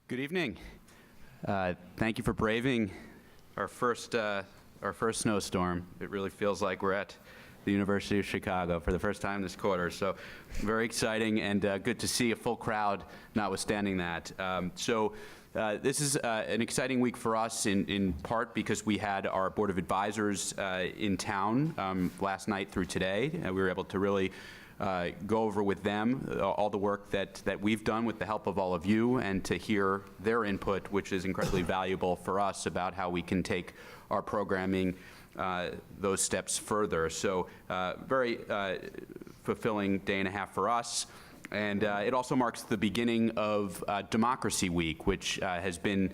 Good evening. Thank you for braving our first snowstorm. It really feels like we're at the University of Chicago for the first time this quarter. So very exciting and good to see a full crowd notwithstanding that. This is an exciting week for us in part because we had our Board of Advisors in town last night through today. We were able to really go over with them all the work that we've done with the help of all of you and to hear their input, which is incredibly valuable for us about how we can take our programming those steps further. So very fulfilling day and a half for us. And it also marks the beginning of Democracy Week, which has been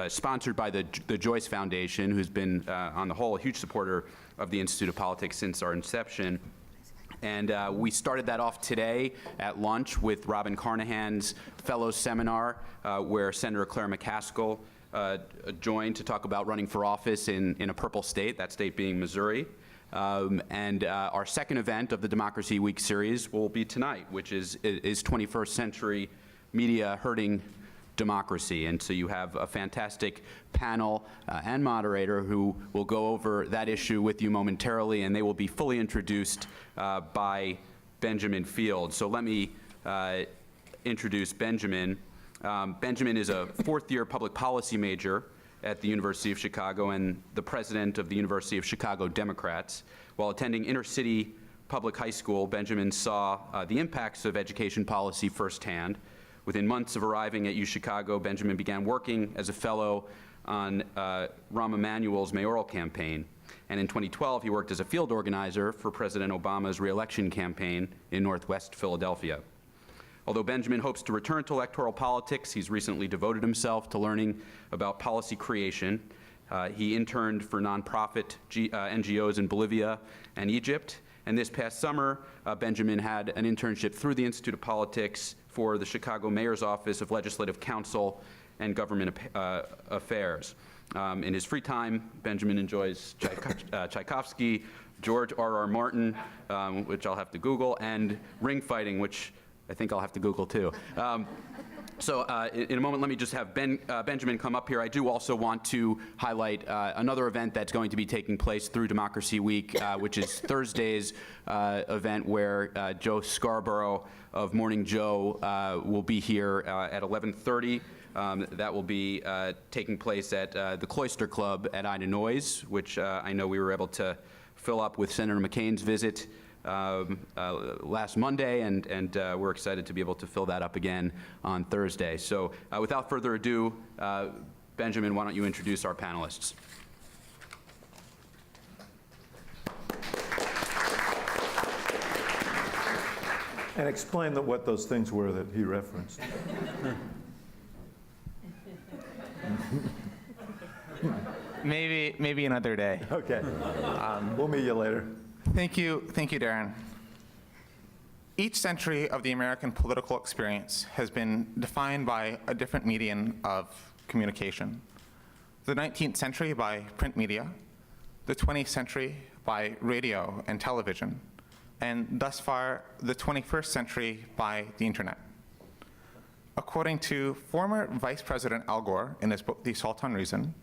sponsored by the Joyce Foundation, who's been, on the whole, a huge supporter of the Institute of Politics since our inception. And we started that off today at lunch with Robin Carnahan's Fellows Seminar, where Senator Claire McCaskill joined to talk about running for office in a purple state, that state being Missouri. And our second event of the Democracy Week series will be tonight, which is 21st Century Media Hurting Democracy. And so you have a fantastic panel and moderator who will go over that issue with you momentarily, and they will be fully introduced by Benjamin Field. So let me introduce Benjamin. Benjamin is a fourth-year public policy major at the University of Chicago and the president of the University of Chicago Democrats. While attending inner-city public high school, Benjamin saw the impacts of education policy firsthand. Within months of arriving at UChicago, Benjamin began working as a fellow on Rahm Emanuel's mayoral campaign. And in 2012, he worked as a field organizer for President Obama's re-election campaign in Northwest Philadelphia. Although Benjamin hopes to return to electoral politics, he's recently devoted himself to learning about policy creation. He interned for nonprofit NGOs in Bolivia and Egypt. And this past summer, Benjamin had an internship through the Institute of Politics for the Chicago Mayor's Office of Legislative Counsel and Government Affairs. In his free time, Benjamin enjoys Tchaikovsky, George R.R. Martin, which I'll have to Google, and ring fighting, which I think I'll have to Google too. In a moment, let me just have Benjamin come up here. I do also want to highlight another event that's going to be taking place through Democracy Week, which is Thursday's event where Joe Scarborough of Morning Joe will be here at 11:30. That will be taking place at the Cloister Club at Ida Noyes, which I know we were able to fill up with Senator McCain's visit last Monday, and we're excited to be able to fill that up again on Thursday. So without further ado, Benjamin, why don't you introduce our panelists? And explain what those things were that he referenced. Maybe another day. Okay. We'll meet you later. Thank you, Darren. Each century of the American political experience has been defined by a different medium of communication. The 19th century by print media, the 20th century by radio and television, and thus far, the 21st century by the internet. According to former Vice President Al Gore in his book, The Assault on Reason,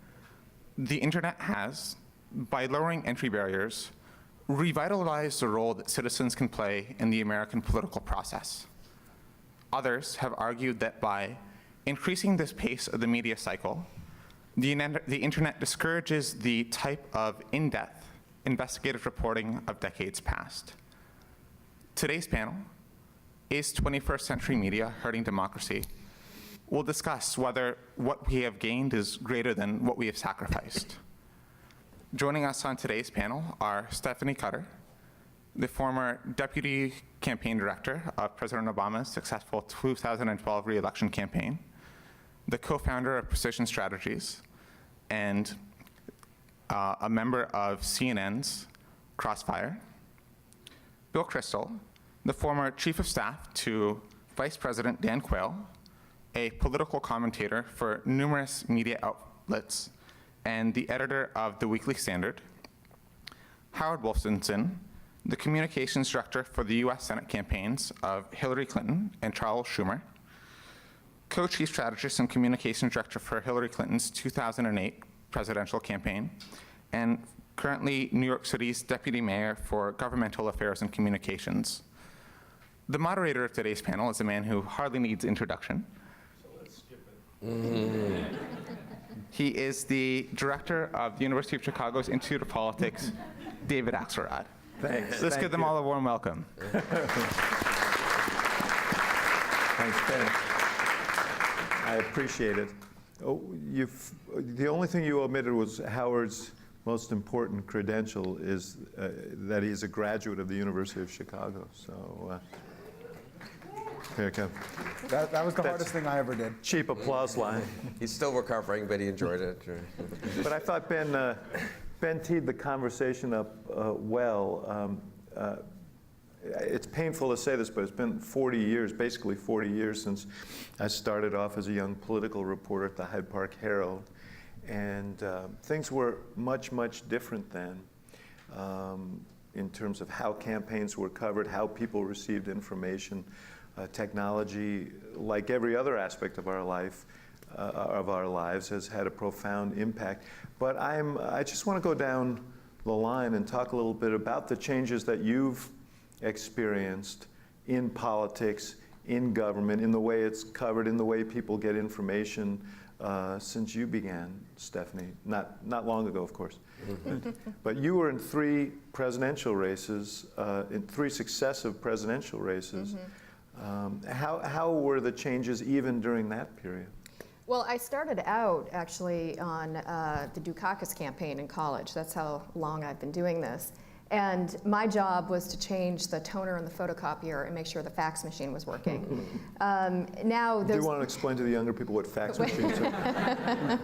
the internet has, by lowering entry barriers, revitalized the role that citizens can play in the American political process. Others have argued that by increasing this pace of the media cycle, the internet discourages the type of in-depth investigative reporting of decades past. Today's panel, Is 21st Century Media Hurting Democracy? We'll discuss whether what we have gained is greater than what we have sacrificed. Joining us on today's panel are Stephanie Cutter, the former Deputy Campaign Director of President Obama's successful 2012 re-election campaign, the co-founder of Precision Strategies, and a member of CNN's Crossfire. Bill Kristol, the former Chief of Staff to Vice President Dan Quayle, a political commentator for numerous media outlets, and the editor of The Weekly Standard. Howard Wolfenson, the communications director for the US Senate campaigns of Hillary Clinton and Charles Schumer. co-chief strategist and communications director for Hillary Clinton's 2008 presidential campaign, and currently New York City's deputy mayor for governmental affairs and communications. The moderator of today's panel is a man who hardly needs introduction. So let's skip it. He is the director of the University of Chicago's Institute of Politics, David Axelrod. Thanks. Let's Thank give them you. all a warm welcome. Thanks, Ben. I appreciate it. Oh, the only thing you omitted was Howard's most important credential is that he's a graduate of the University of Chicago. So here it comes. That was the hardest thing I ever did. Cheap applause line. He's still recovering, but he enjoyed it. But I thought Ben teed the conversation up well. It's painful to say this, but it's been 40 years, basically 40 years, since I started off as a young political reporter at the Hyde Park Herald. And things were much, much different then in terms of how campaigns were covered, how people received information. Technology, like every other aspect of our life, of our lives, has had a profound impact. But I just want to go down the line and talk a little bit about the changes that you've experienced in politics, in government, in the way it's covered, in the way people get information since you began, Stephanie. Not long ago, of course. But you were in 3 presidential races, in 3 successive presidential races. How were the changes even during that period? Well, I started out actually on the Dukakis campaign in college. That's how long I've been doing this. And my job was to change the toner in the photocopier and make sure the fax machine was working. Now, Do you want to explain to the younger people what fax machines are?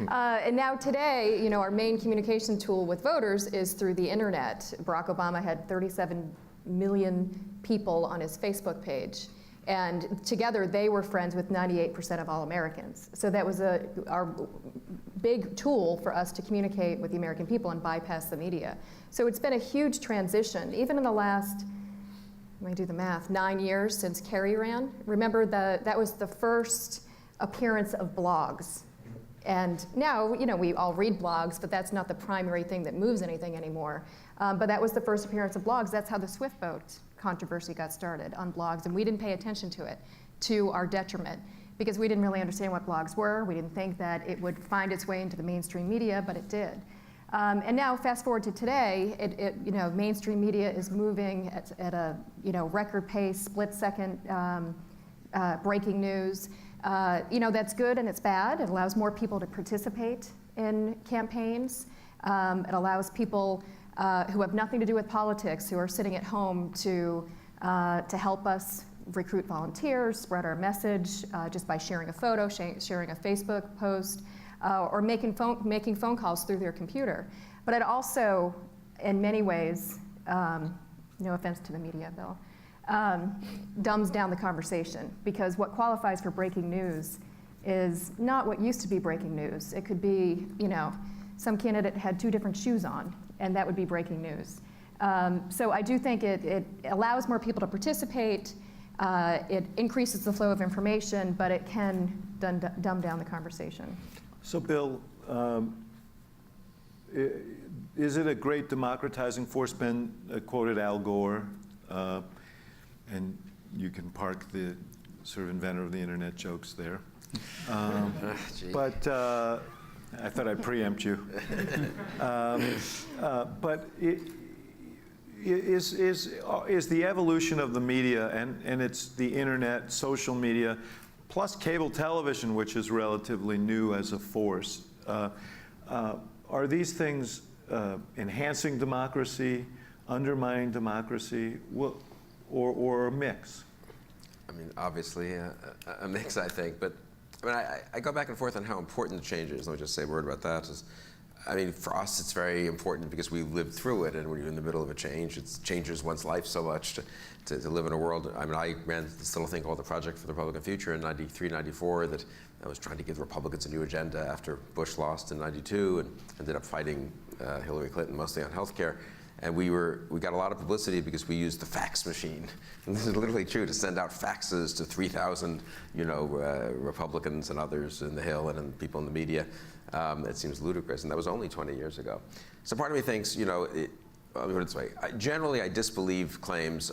And now today, our main communication tool with voters is through the internet. Barack Obama had 37 million people on his Facebook page. And together, they were friends with 98% of all Americans. So that was our big tool for us to communicate with the American people and bypass the media. So it's been a huge transition, even in the last, let me do the math, 9 years since Kerry ran. Remember, that was the first appearance of blogs. And now, we all read blogs, but that's not the primary thing that moves anything anymore. But that was the first appearance of blogs. That's how the Swift boat controversy got started, on blogs, and we didn't pay attention to it, to our detriment, because we didn't really understand what blogs were. We didn't think that it would find its way into the mainstream media, but it did. And now, fast forward to today, mainstream media is moving at a record pace, split-second breaking news. That's good and it's bad. It allows more people to participate in campaigns. It allows people who have nothing to do with politics, who are sitting at home, to help us recruit volunteers, spread our message just by sharing a photo, sharing a Facebook post, or making phone calls through their computer. But it also, in many ways, no offense to the media, Bill, dumbs down the conversation, because what qualifies for breaking news is not what used to be breaking news. It could be, some candidate had 2 different shoes on, and that would be breaking news. So I do think it allows more people to participate. It increases the flow of information, but it can dumb down the conversation. So, Bill, is it a great democratizing force? Ben quoted Al Gore, and you can park the sort of inventor of the internet jokes there. But I thought I'd preempt you. But is the evolution of the media, and it's the internet, social media, plus cable television, which is relatively new as a force, are these things enhancing democracy, undermining democracy, or a mix? I mean, obviously a mix, I think. But I go back and forth on how important the change is. Let me just say a word about that. For us, it's very important because we lived through it, and when you're in the middle of a change, it changes one's life so much to live in a world. I ran this little thing called the Project for the Republican Future in 93, 94 that I was trying to give the Republicans a new agenda after Bush lost in 92 and ended up fighting Hillary Clinton mostly on health care. And we got a lot of publicity because we used the fax machine. And this is literally true, to send out faxes to 3,000, Republicans and others in the Hill and people in the media. It seems ludicrous, and that was only 20 years ago. So part of me thinks, let me put it this way. Generally, I disbelieve claims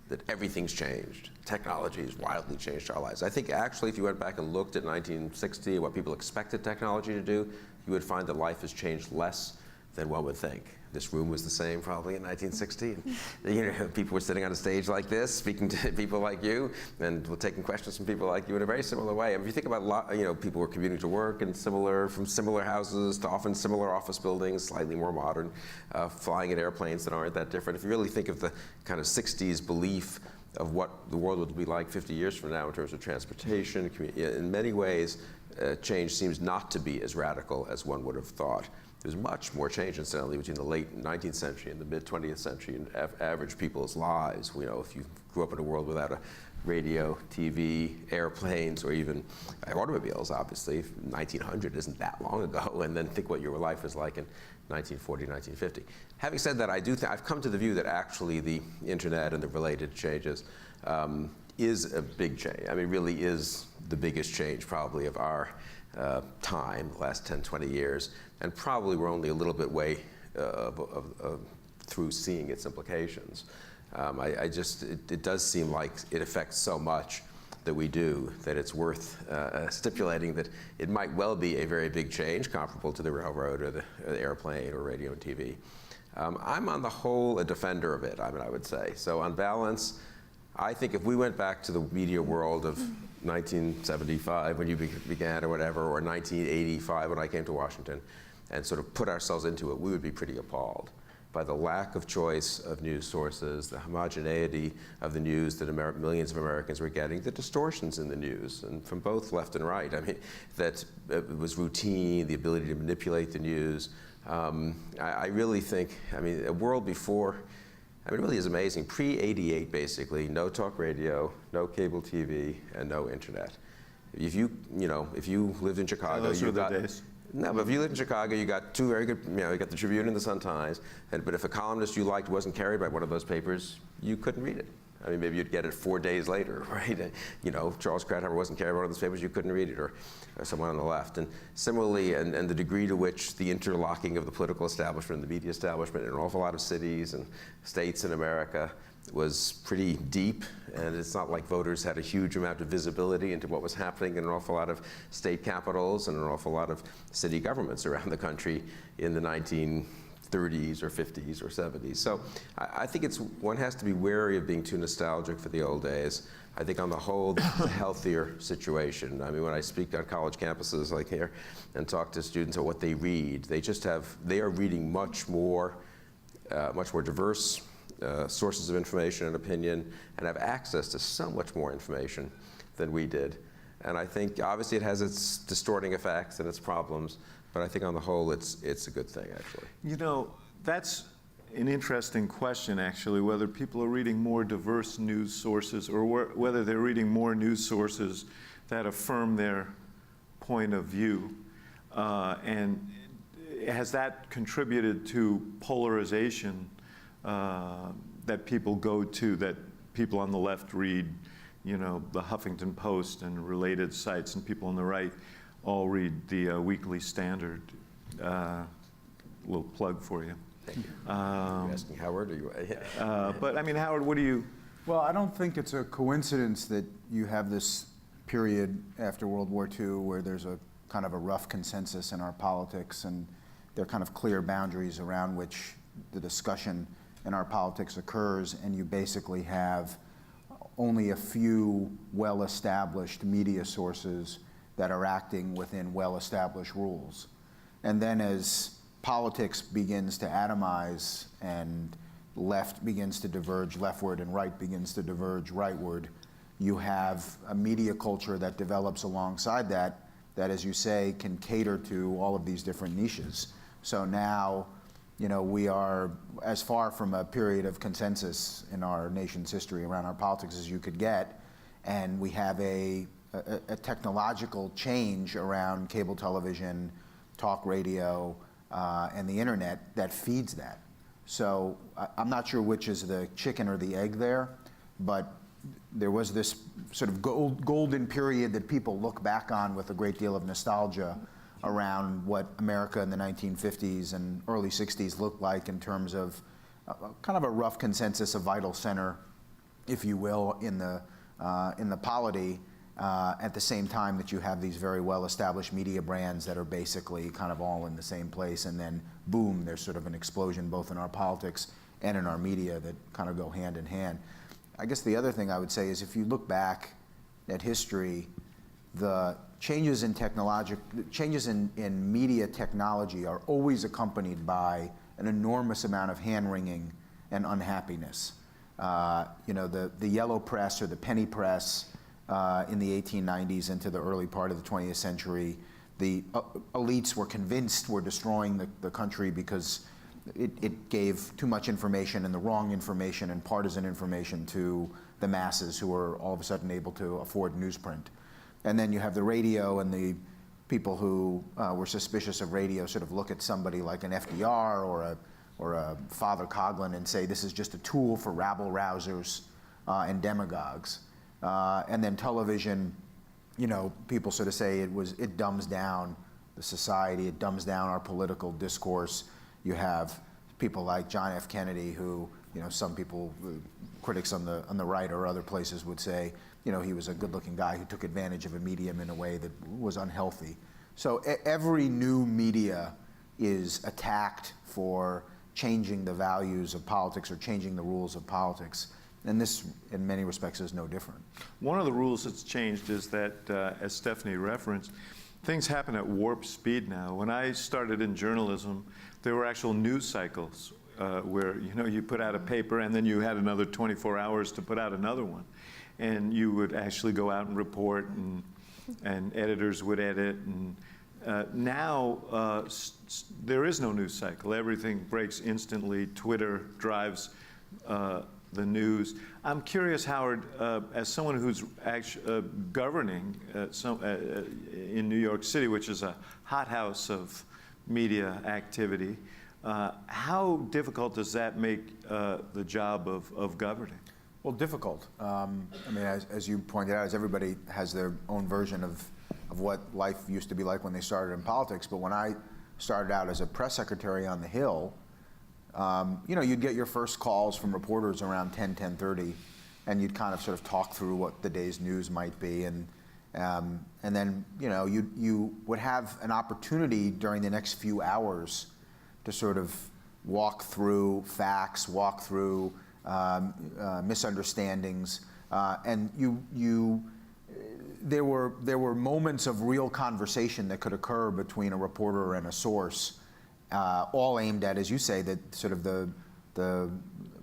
that everything's changed. Technology has wildly changed our lives. I think actually, if you went back and looked at 1960, what people expected technology to do, you would find that life has changed less than one would think. This room was the same probably in 1960. And, people were sitting on a stage like this, speaking to people like you, and taking questions from people like you in a very similar way. And if you think about, people were commuting to work from similar houses to often similar office buildings, slightly more modern, flying in airplanes that aren't that different. If you really think of the kind of 60s belief of what the world would be like 50 years from now in terms of transportation, in many ways, change seems not to be as radical as one would have thought. There's much more change, incidentally, between the late 19th century and the mid-20th century in average people's lives. If you grew up in a world without a radio, TV, airplanes, or even automobiles, obviously, 1900 isn't that long ago, and then think what your life was like in 1940, 1950. Having said that, I've come to the view that actually the internet and the related changes is a big change. I mean, really is the biggest change probably of our time, the last 10, 20 years, and probably we're only a little bit way through seeing its implications. It does seem like it affects so much that we do that it's worth stipulating that it might well be a very big change, comparable to the railroad or the airplane or radio and TV. I'm on the whole a defender of it, I would say. So on balance, I think if we went back to the media world of 1975 when you began or whatever, or 1985 when I came to Washington, and sort of put ourselves into it, we would be pretty appalled by the lack of choice of news sources, the homogeneity of the news that millions of Americans were getting, the distortions in the news, and from both left and right. I mean, that it was routine, the ability to manipulate the news. I really think, a world before, it really is amazing. Pre-88, basically, no talk radio, no cable TV, and no internet. If you lived in Chicago, those were the days. No, but if you lived in Chicago, you got two very good, you got the Tribune and the Sun-Times, but if a columnist you liked wasn't carried by one of those papers, you couldn't read it. Maybe you'd get it 4 days later, right? Charles Krauthammer wasn't carried by one of those papers, you couldn't read it, or someone on the left. And similarly, and the degree to which the interlocking of the political establishment and the media establishment in an awful lot of cities and states in America was pretty deep, and it's not like voters had a huge amount of visibility into what was happening in an awful lot of state capitals and an awful lot of city governments around the country in the 1930s or 50s or 70s. So I think one has to be wary of being too nostalgic for the old days. I think on the whole, it's a healthier situation. When I speak on college campuses like here and talk to students about what they read, they are reading much more diverse sources of information and opinion, and have access to so much more information than we did. And I think obviously it has its distorting effects and its problems, but I think on the whole it's a good thing, actually. That's an interesting question, actually, whether people are reading more diverse news sources or whether they're reading more news sources that affirm their point of view. And has that contributed to polarization that people go to, that people on the left read, the Huffington Post and related sites, and people on the right all read the Weekly Standard. Little plug for you. Thank you. You're asking Howard, or you? But Howard, what do you? Well, I don't think it's a coincidence that you have this period after World War II where there's a kind of a rough consensus in our politics, and there are kind of clear boundaries around which the discussion in our politics occurs, and you basically have only a few well-established media sources that are acting within well-established rules. And then as politics begins to atomize and left begins to diverge leftward and right begins to diverge rightward, you have a media culture that develops alongside that, as you say, can cater to all of these different niches. So now, we are as far from a period of consensus in our nation's history around our politics as you could get, and we have a technological change around cable television, talk radio, and the internet that feeds that. So I'm not sure which is the chicken or the egg there, but there was this sort of golden period that people look back on with a great deal of nostalgia around what America in the 1950s and early 60s looked like in terms of kind of a rough consensus, a vital center, if you will, in the polity, at the same time that you have these very well-established media brands that are basically kind of all in the same place, and then boom, there's sort of an explosion both in our politics and in our media that kind of go hand in hand. I guess the other thing I would say is if you look back at history, the changes in media technology are always accompanied by an enormous amount of hand-wringing and unhappiness. You know, the yellow press or the penny press in the 1890s into the early part of the 20th century, the elites were convinced we're destroying the country because it gave too much information and the wrong information and partisan information to the masses who were all of a sudden able to afford newsprint. And then you have the radio, and the people who were suspicious of radio sort of look at somebody like an FDR or a Father Coughlin and say this is just a tool for rabble-rousers and demagogues. And then television, you know, people sort of say it dumbs down the society, it dumbs down our political discourse. You have people like John F. Kennedy, who, you know, some people, critics on the right or other places would say, you know, he was a good-looking guy who took advantage of a medium in a way that was unhealthy. So every new media is attacked for changing the values of politics or changing the rules of politics. And this, in many respects, is no different. One of the rules that's changed is that, as Stephanie referenced, things happen at warp speed now. When I started in journalism, there were actual news cycles where, you know, you put out a paper and then you had another 24 hours to put out another one. And you would actually go out and report, and editors would edit. And now there is no news cycle. Everything breaks instantly. Twitter drives the news. I'm curious, Howard, as someone who's actually governing in New York City, which is a hothouse of media activity, how difficult does that make the job of governing? Well, difficult. I mean, as you pointed out, as everybody has their own version of what life used to be like when they started in politics. But when I started out as a press secretary on the Hill, you know, you'd get your first calls from reporters around 10:30, and you'd kind of sort of talk through what the day's news might be, and then, you know, you would have an opportunity during the next few hours to sort of walk through facts, walk through misunderstandings, and there were moments of real conversation that could occur between a reporter and a source, all aimed at, as you say, that sort of the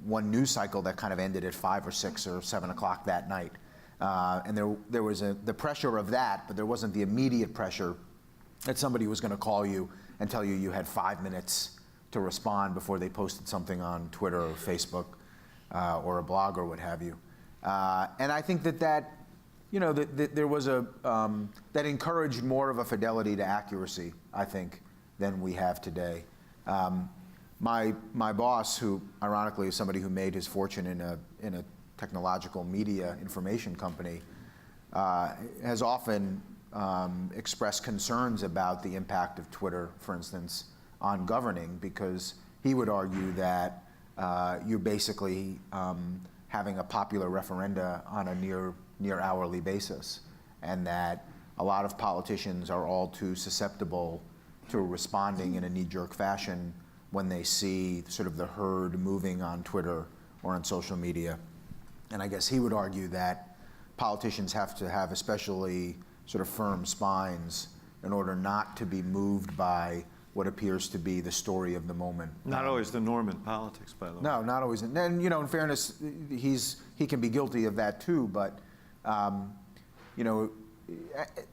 one news cycle that kind of ended at 5 or 6 or 7 o'clock that night, and there was the pressure of that, but there wasn't the immediate pressure that somebody was going to call you and tell you you had 5 minutes to respond before they posted something on Twitter or Facebook. Or a blog or what have you. And I think that you know, that there was that encouraged more of a fidelity to accuracy, I think, than we have today. My boss, who ironically is somebody who made his fortune in a technological media information company, has often expressed concerns about the impact of Twitter, for instance, on governing, because he would argue that you're basically having a popular referenda on a near hourly basis, and that a lot of politicians are all too susceptible to responding in a knee-jerk fashion when they see sort of the herd moving on Twitter or on social media. And I guess he would argue that politicians have to have especially sort of firm spines in order not to be moved by what appears to be the story of the moment. Not always the norm in politics, by the way. No, not always. And, you know, in fairness, he can be guilty of that too, but, you know,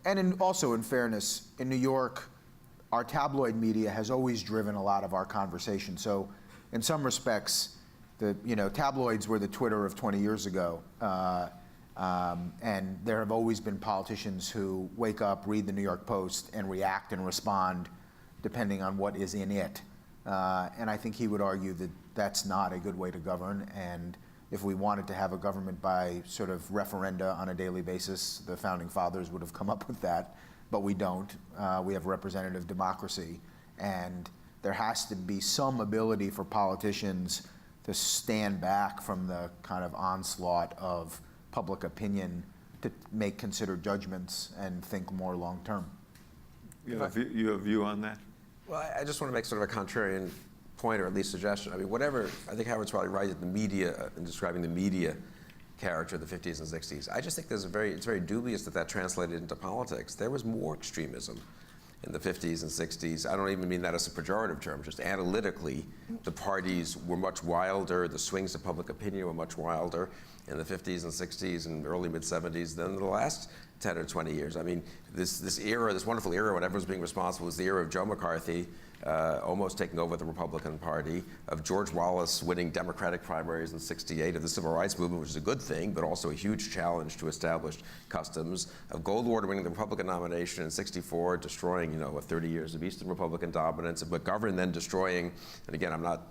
and also in fairness, in New York, our tabloid media has always driven a lot of our conversation. So in some respects, you know, tabloids were the Twitter of 20 years ago. And there have always been politicians who wake up, read the New York Post, and react and respond depending on what is in it. And I think he would argue that that's not a good way to govern. And if we wanted to have a government by sort of referenda on a daily basis, the founding fathers would have come up with that, but we don't. We have representative democracy, and there has to be some ability for politicians to stand back from the kind of onslaught of public opinion to make considered judgments and think more long term. You have a view on that? Well, I just want to make sort of a contrarian point, or at least suggestion. I mean, whatever, I think Howard's probably right at the media, in describing the media character of the 50s and 60s. I just think it's very dubious that translated into politics. There was more extremism in the 50s and 60s. I don't even mean that as a pejorative term, just analytically, the parties were much wilder, the swings of public opinion were much wilder in the 50s and 60s and early mid-70s than the last 10 or 20 years. I mean, this era, this wonderful era when everyone's being responsible, was the era of Joe McCarthy almost taking over the Republican Party, of George Wallace winning Democratic primaries in '68, of the Civil Rights Movement, which is a good thing, but also a huge challenge to established customs, of Goldwater winning the Republican nomination in '64, destroying, 30 years of Eastern Republican dominance, of McGovern then destroying, and again, I'm not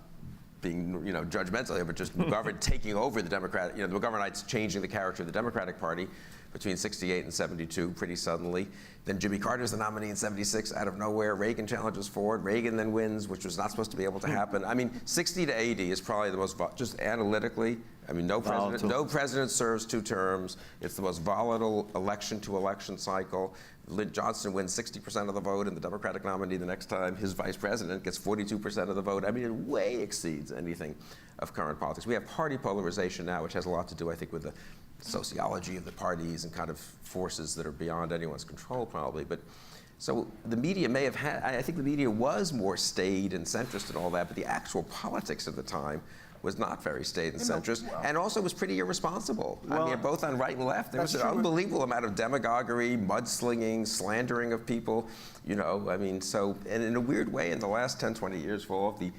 being, judgmental here, but just McGovern taking over the Democratic, the McGovernites changing the character of the Democratic Party between '68 and '72 pretty suddenly. Then Jimmy Carter's the nominee in '76 out of nowhere. Reagan challenges Ford. Reagan then wins, which was not supposed to be able to happen. I mean, 60 to 80 is probably the most, just analytically, I mean, no president serves 2 terms. It's the most volatile election to election cycle. Lyndon Johnson wins 60% of the vote, and the Democratic nominee the next time, his vice president, gets 42% of the vote. I mean, it way exceeds anything of current politics. We have party polarization now, which has a lot to do, I think, with the sociology of the parties and kind of forces that are beyond anyone's control, probably. But so the media may have had, I think the media was more staid and centrist and all that, but the actual politics of the time was not very staid and centrist, and also was pretty irresponsible. I mean, both on right and left, there was an unbelievable amount of demagoguery, mudslinging, slandering of people, I mean, so, and in a weird way, in the last 10, 20 years, for all of the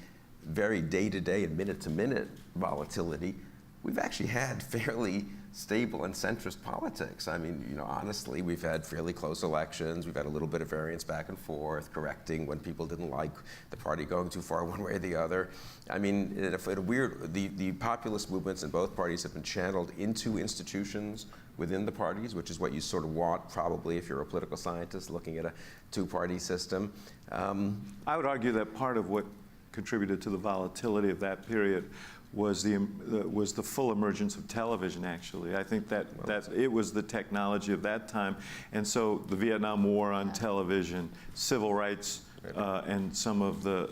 very day-to-day and minute-to-minute volatility, we've actually had fairly stable and centrist politics. I mean, honestly, we've had fairly close elections. We've had a little bit of variance back and forth, correcting when people didn't like the party going too far one way or the other. I mean, the populist movements in both parties have been channeled into institutions within the parties, which is what you sort of want, probably, if you're a political scientist looking at a 2-party system. I would argue that part of what contributed to the volatility of that period was the full emergence of television, actually. I think that it was the technology of that time. And so the Vietnam War on television, civil rights, and some of the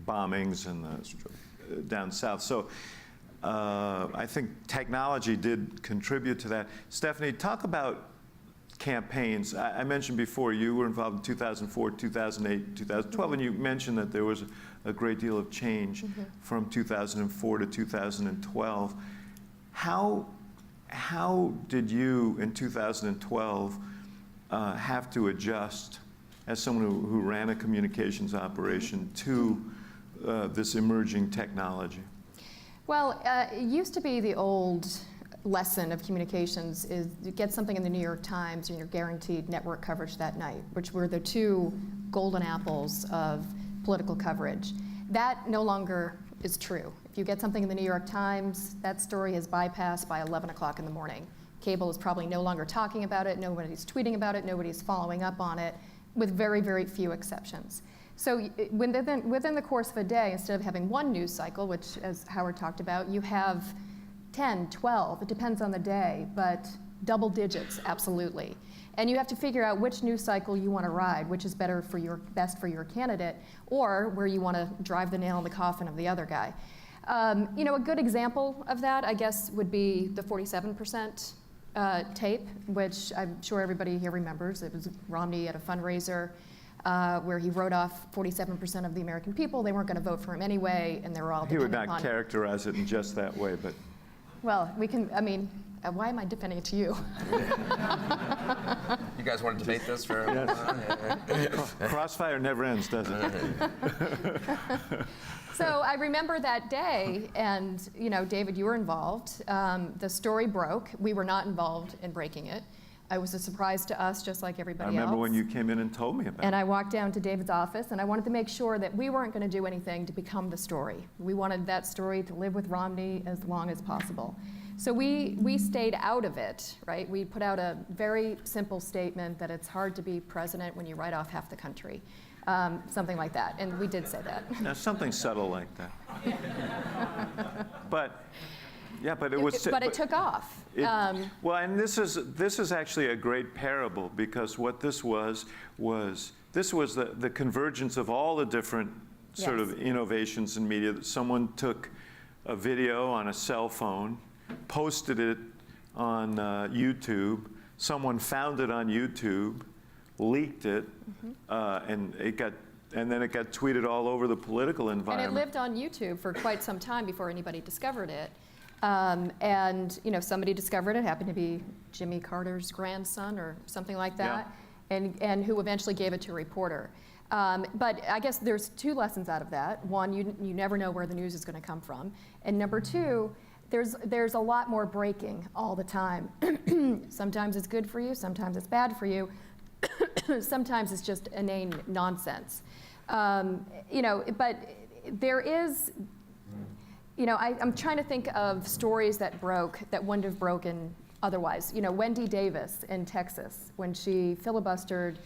bombings and down south. So I think technology did contribute to that. Stephanie, talk about campaigns. I mentioned before you were involved in 2004, 2008, 2012, and you mentioned that there was a great deal of change from 2004 to 2012. How did you, in 2012, have to adjust as someone who ran a communications operation to this emerging technology? Well, it used to be the old lesson of communications is you get something in the New York Times and you're guaranteed network coverage that night, which were the 2 golden apples of political coverage. That no longer is true. If you get something in the New York Times, that story is bypassed by 11 o'clock in the morning. Cable is probably no longer talking about it, nobody's tweeting about it, nobody's following up on it, with very, very few exceptions. So within the course of a day, instead of having 1 news cycle, which, as Howard talked about, you have 10, 12, it depends on the day, but double digits, absolutely. And you have to figure out which news cycle you want to ride, which is best for your candidate, or where you want to drive the nail in the coffin of the other guy. A good example of that, I guess, would be the 47% tape, which I'm sure everybody here remembers. It was Romney at a fundraiser where he wrote off 47% of the American people. They weren't going to vote for him anyway, and they were all dependent upon He would not characterize it in just that way, but... Well, why am I defending it to you? You guys want to debate this for? Yes. Crossfire never ends, does it? So I remember that day, and David, you were involved. The story broke. We were not involved in breaking it. It was a surprise to us, just like I everybody remember else. when you came in and told me about And it. I walked down to David's office, and I wanted to make sure that we weren't going to do anything to become the story. We wanted that story to live with Romney as long as possible. So we stayed out of it, right? We put out a very simple statement that it's hard to be president when you write off half the country, something like that. And we did say that. Now, something subtle like that. But, yeah, but it was. But it took off. Well, and this is actually a great parable, because what this was the convergence of all the different sort Yes. of innovations in media. That someone took a video on a cell phone, posted it on YouTube. Someone found it on YouTube, leaked it, and then it got tweeted all over the political And environment. it lived on YouTube for quite some time before anybody discovered it. And somebody discovered it, happened to be Jimmy Carter's grandson or something like that, and who eventually gave it to a reporter. But I guess there's two lessons out of that. One, you never know where the news is going to come from. And number two, there's a lot more breaking all the time. Sometimes it's good for you, sometimes it's bad for you, sometimes it's just inane nonsense. But there is, I'm trying to think of stories that broke that wouldn't have broken otherwise. Wendy Davis in Texas, when she filibustered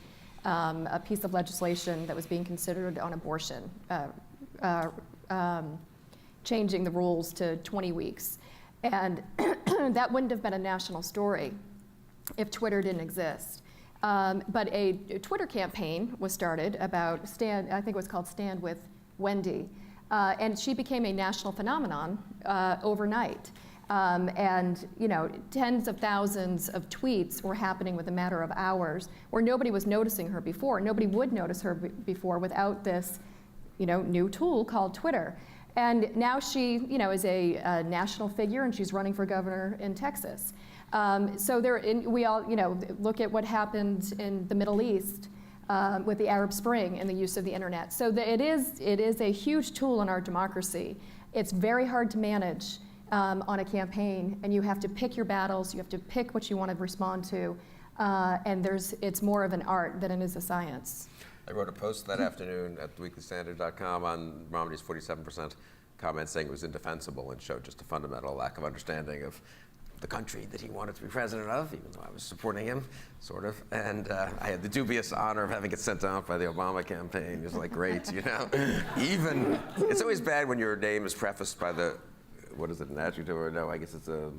a piece of legislation that was being considered on abortion, changing the rules to 20 weeks. And that wouldn't have been a national story if Twitter didn't exist. But a Twitter campaign was started about I think it was called Stand with Wendy. And she became a national phenomenon overnight. And tens of thousands of tweets were happening within a matter of hours, where nobody was noticing her before. Nobody would notice her before without this new tool called Twitter. And now she is a national figure, and she's running for governor in Texas. We all look at what happened in the Middle East with the Arab Spring and the use of the internet. So it is a huge tool in our democracy. It's very hard to manage on a campaign, and you have to pick your battles. You have to pick what you want to respond to, and it's more of an art than it is a science. I wrote a post that afternoon at theweeklystandard.com on Romney's 47% comment saying it was indefensible, and showed just a fundamental lack of understanding of the country that he wanted to be president of, even though I was supporting him, sort of. And I had the dubious honor of having it sent out by the Obama campaign. It was like, great, Even, it's always bad when your name is prefaced by the, what is it, an adjective, or no, I guess it's a,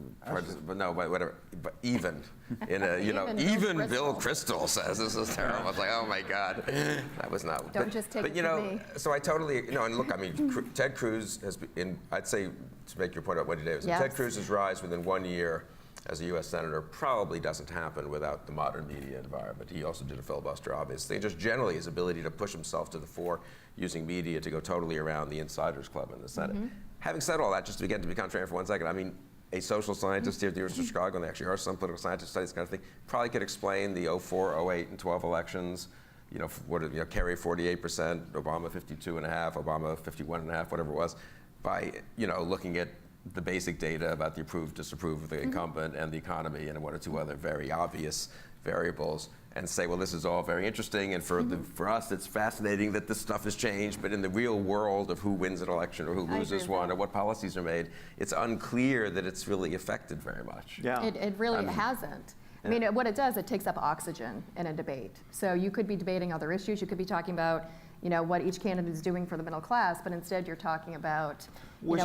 but no, but whatever, but even, in a, even Bill Kristol says this is terrible. I was like, oh my God, that was not. Don't just take it from me. So I totally, and look, I mean, Ted Cruz has been, I'd say, to make your point about Wendy Davis, Yes. Ted Cruz's rise within 1 year as a U.S. Senator probably doesn't happen without the modern media environment. He also did a filibuster, obviously. Just generally his ability to push himself to the fore using media to go totally around the insiders club in the Senate. Having said all that, just to be contrarian for 1 second, I mean, a social scientist here at the University of Chicago, and there actually are some political scientists study this kind of thing, probably could explain the 04, 08, and 12 elections. Kerry 48%, Obama 52.5%, Obama 51.5%, whatever it was, by looking at the basic data about the approve, disapprove of the incumbent and the economy and one or two other very obvious variables, and say, well, this is all very interesting, and for us, it's fascinating that this stuff has changed, but in the real world of who wins an election or who loses one or what policies are made, it's unclear that it's really affected very much. Yeah. It really hasn't. I mean, what it does, it takes up oxygen in a debate. So you could be debating other issues. You could be talking about, what each candidate is doing for the middle class, but instead you're talking about, Which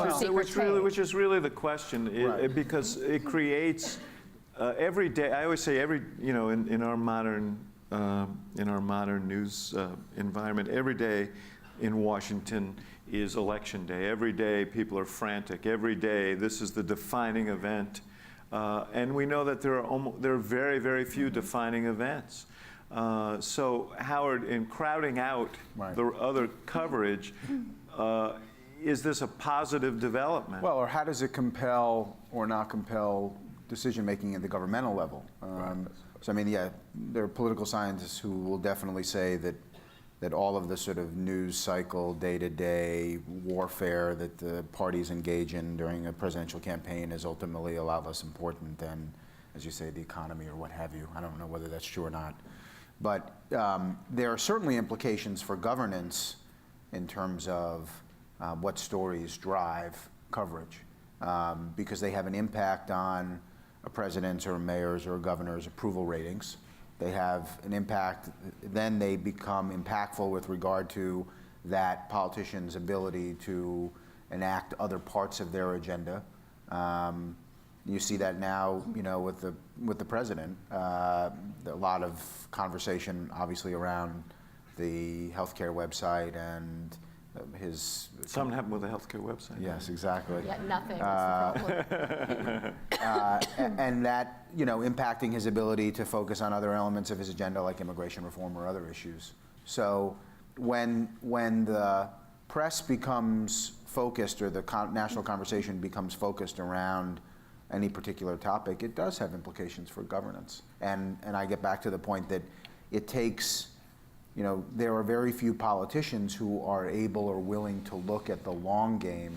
is really the question, because it creates every day. I always say in our modern news environment, every day in Washington is election day. Every day people are frantic. Every day this is the defining event, and we know that there are very, very few defining events. So Howard, in crowding out the other coverage, is this a positive development? Well, or how does it compel or not compel decision-making at the governmental level? So I mean, there are political scientists who will definitely say that all of the sort of news cycle, day-to-day warfare that the parties engage in during a presidential campaign is ultimately a lot less important than as you say, the economy or what have you. I don't know whether that's true or not. But there are certainly implications for governance in terms of what stories drive coverage, because they have an impact on a president's or a mayor's or a governor's approval ratings. They have an impact, then they become impactful with regard to that politician's ability to enact other parts of their agenda. You see that now, with the president. A lot of conversation, obviously, around the healthcare website and his. Something happened with the healthcare website. Yes, exactly. Yeah, nothing. That's the problem. And that, impacting his ability to focus on other elements of his agenda, like immigration reform or other issues. So when the press becomes focused, or the national conversation becomes focused around any particular topic, it does have implications for governance. And I get back to the point that it takes, there are very few politicians who are able or willing to look at the long game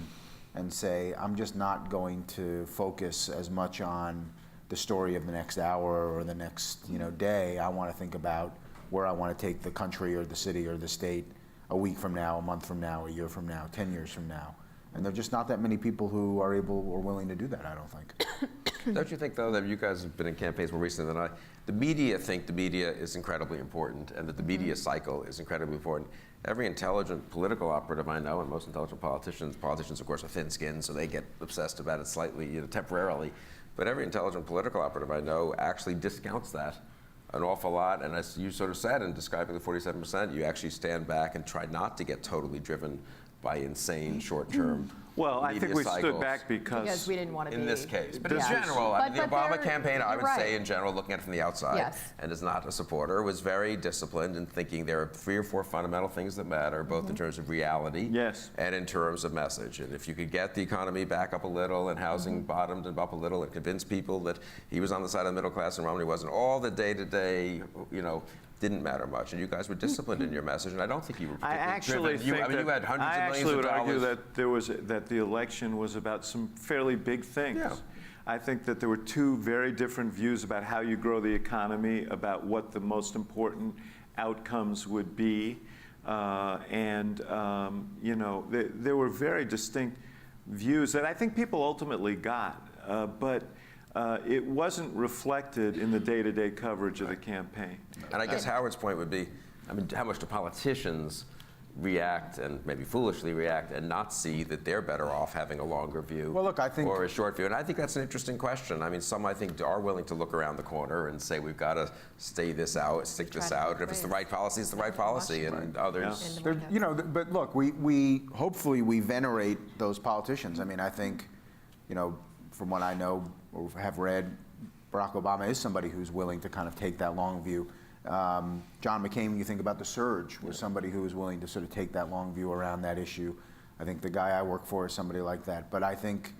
and say, I'm just not going to focus as much on the story of the next hour or the next day. I want to think about where I want to take the country or the city or the state a week from now, a month from now, a year from now, 10 years from now. And there are just not that many people who are able or willing to do that, I don't think. Don't you think, though, that you guys have been in campaigns more recently than I? The media think the media is incredibly important, and that the media cycle is incredibly important. Every intelligent political operative I know, and most intelligent politicians, of course, are thin-skinned, so they get obsessed about it slightly, temporarily. But every intelligent political operative I know actually discounts that an awful lot. And as you sort of said in describing the 47%, you actually stand back and try not to get totally driven by insane short-term Well, I think we stood cycles. back because we didn't want to be. In this case. But in Yeah. general, But the Obama they're- campaign, I you're would say right. in general, looking at it from the outside, Yes. and is not a supporter, was very disciplined in thinking there are 3 or 4 fundamental things that matter, both in terms of reality Yes. and in terms of message. And if you could get the economy back up a little, and housing bottomed and up a little, and convince people that he was on the side of the middle class and Romney wasn't, all the day-to-day, didn't matter much. And you guys were disciplined in your message, and I don't think you were I particularly actually driven. think You had hundreds of millions would of argue dollars. that the election was about some fairly big things. Yeah. I think that there were 2 very different views about how you grow the economy, about what the most important outcomes would be, there were very distinct views that I think people ultimately got, but it wasn't reflected in the day-to-day coverage of the campaign. And I guess Howard's point would be, how much do politicians react, and maybe foolishly react, and not see that they're better off having a longer view Well, look, I think- or a short view? And I think that's an interesting question. Some, I think, are willing to look around the corner and say, we've got to stick this out. And if it's the right policy, it's the right policy. And others... But look, we hopefully we venerate those politicians. I think, from what I know or have read, Barack Obama is somebody who's willing to kind of take that long view. John McCain, when you think about the surge, was somebody who was willing to sort of take that long view around that issue. I think the guy I work for is somebody like that. But I think,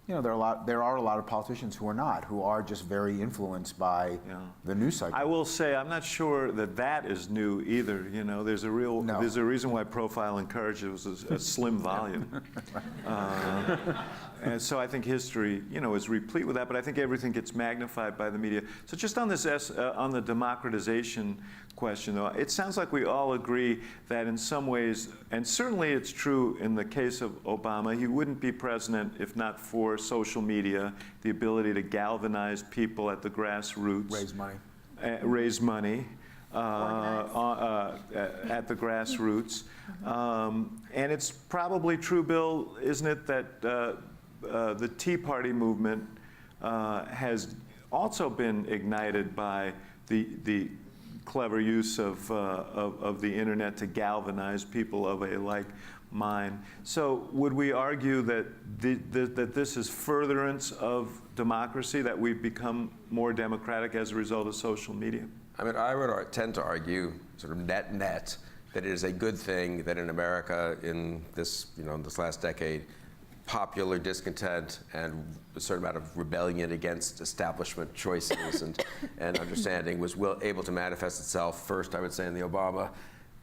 there are a lot of politicians who are not, who are just very influenced by the news cycle. I will say I'm not sure that is new either. There's a reason why Profile encourages a slim volume. And so I think history, is replete with that, but I think everything gets magnified by the media. So just on this, on the democratization question, though, it sounds like we all agree that in some ways, and certainly it's true in the case of Obama, he wouldn't be president if not for social media, the ability to galvanize people at the grassroots. Raise money. At the grassroots. And it's probably true, Bill, isn't it, that the Tea Party movement has also been ignited by the clever use of the internet to galvanize people of a like mind. So would we argue that that this is furtherance of democracy, that we've become more democratic as a result of social media? I would tend to argue, sort of net, that it is a good thing that in America, in this, in this last decade, popular discontent and a certain amount of rebellion against establishment choices and understanding was able to manifest itself first, I would say, in the Obama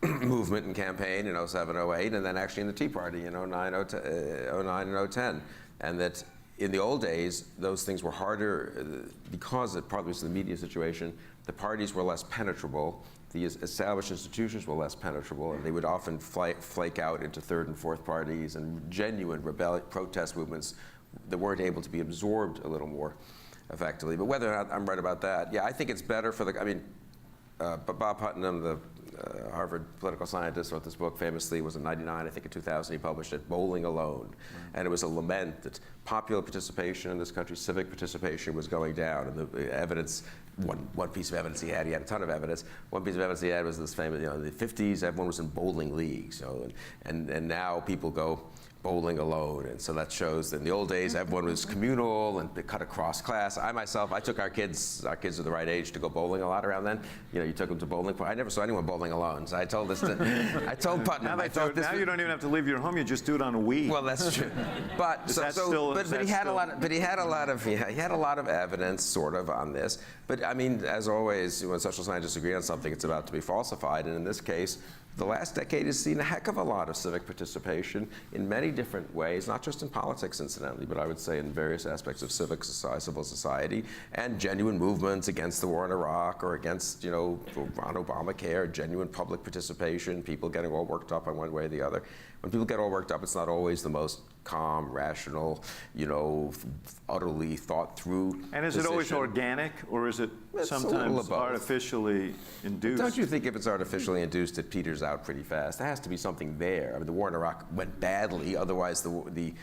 movement and campaign in 07, 08, and then actually in the Tea Party in 09 and 010. And that in the old days, those things were harder because it partly was the media situation. The parties were less penetrable. The established institutions were less penetrable, and they would often flake out into third and fourth parties and genuine protest movements that weren't able to be absorbed a little more effectively. But whether or not I'm right about that, yeah, I think it's better for the, I mean, Bob Putnam, the Harvard political scientist, wrote this book famously, was in '99, I think in 2000 he published it, Bowling Alone. And it was a lament that popular participation in this country, civic participation, was going down. And the evidence, one piece of evidence he had a ton of evidence. One piece of evidence he had was this famous, in the 50s, everyone was in bowling leagues, and now people go bowling alone, and so that shows that in the old days everyone was communal and they cut across class. I took our kids are the right age to go bowling a lot around then. You took them to bowling. I never saw anyone bowling alone, so I told Putnam. Now you don't even have to leave your home; you just do it on a Wii. Well, that's true. But he had a lot of evidence sort of on this. But I mean, as always, when social scientists agree on something, it's about to be falsified, and in this case, the last decade has seen a heck of a lot of civic participation in many different ways, not just in politics, incidentally, but I would say in various aspects of civil society, and genuine movements against the war in Iraq or against, on Obamacare, genuine public participation, people getting all worked up on one way or the other. When people get all worked up, it's not always the most calm, rational, utterly thought through. And is it always organic, or is it sometimes artificially induced? Don't you think if it's artificially induced, it peters out pretty fast? There has to be something there. I mean, the war in Iraq went badly. Otherwise, the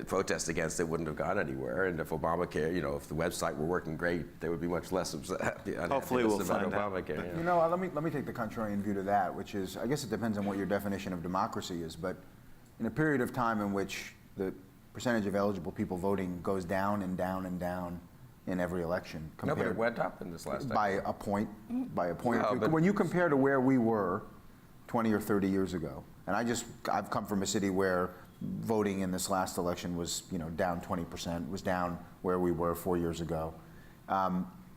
protest against it wouldn't have gone anywhere. And if Obamacare, if the website were working great, there would be much less Hopefully we'll about find Obamacare. out. Let me take the contrarian view to that, which is, I guess it depends on what your definition of democracy is, but in a period of time in which the percentage of eligible people voting goes down and down and down in every election. No, but it went up in this last decade. By a point. No, but when you compare to where we were 20 or 30 years ago, and I've come from a city where voting in this last election was down 20%, was down where we were 4 years ago.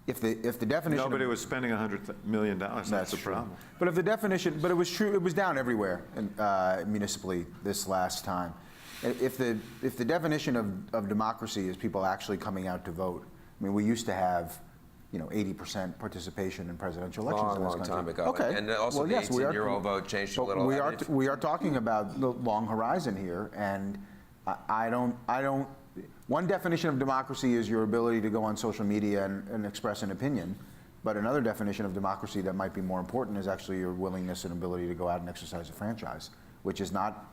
If the definition nobody was spending $100 million. That's the problem. But if the definition, but it was true, it was down everywhere municipally this last time. If the definition of democracy is people actually coming out to vote, I mean, we used to have 80% participation in presidential elections in this country. Long time ago. Okay. And also the 18-year-old vote changed a little. We are talking about the long horizon here, and I don't. One definition of democracy is your ability to go on social media and express an opinion, but another definition of democracy that might be more important is actually your willingness and ability to go out and exercise a franchise, which is not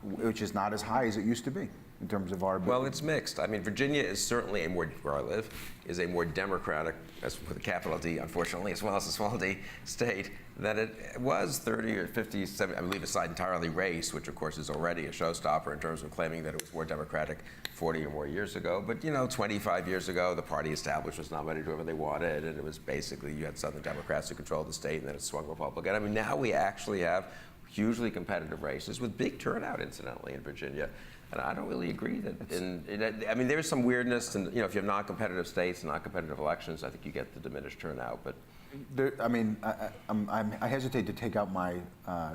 as high as it used to be in terms of our ability. Well, it's mixed. I mean, Virginia is certainly where I live, is a more democratic, with a capital D, unfortunately, as well as a small d, state, than it was 30 or 50, 70, I mean, leave aside entirely race, which of course is already a showstopper in terms of claiming that it was more democratic 40 or more years ago. But 25 years ago, the party established was nominated whoever they wanted, and it was basically, you had Southern Democrats who controlled the state, and then it swung Republican. I mean, now we actually have hugely competitive races with big turnout, incidentally, in Virginia. And I don't really agree that, I mean, there's some weirdness, and if you have non-competitive states and non-competitive elections, I think you get the diminished turnout. But I hesitate to take out my,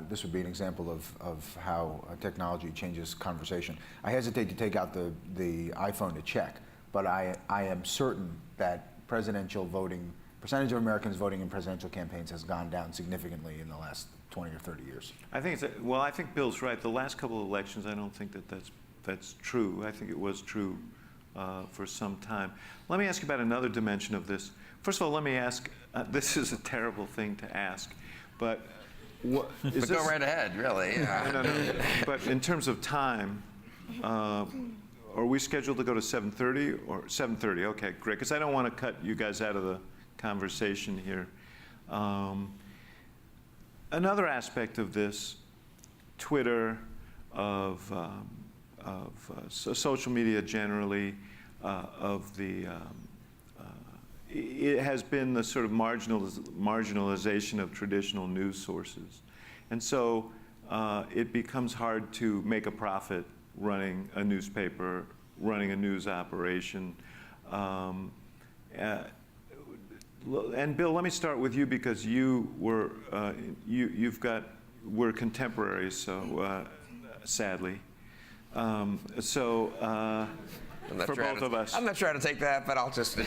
this would be an example of how technology changes conversation. I hesitate to take out the iPhone to check, but I am certain that presidential voting, percentage of Americans voting in presidential campaigns has gone down significantly in the last 20 or 30 years. I think Bill's right. The last couple of elections, I don't think that's true. I think it was true for some time. Let me ask you about another dimension of this. First of all, let me ask, this is a terrible thing to ask, but what is but go right ahead, really. Yeah. No. But in terms of time, are we scheduled to go to 7:30 or 7:30? Okay, great, because I don't want to cut you guys out of the conversation here. Another aspect of this, Twitter, of social media generally, it has been the sort of marginalization of traditional news sources. And so it becomes hard to make a profit running a newspaper, running a news operation. And Bill, let me start with you because you were, we're contemporaries, so sadly. I'm not For sure both of us. I'm not sure how to take that, but I'll just.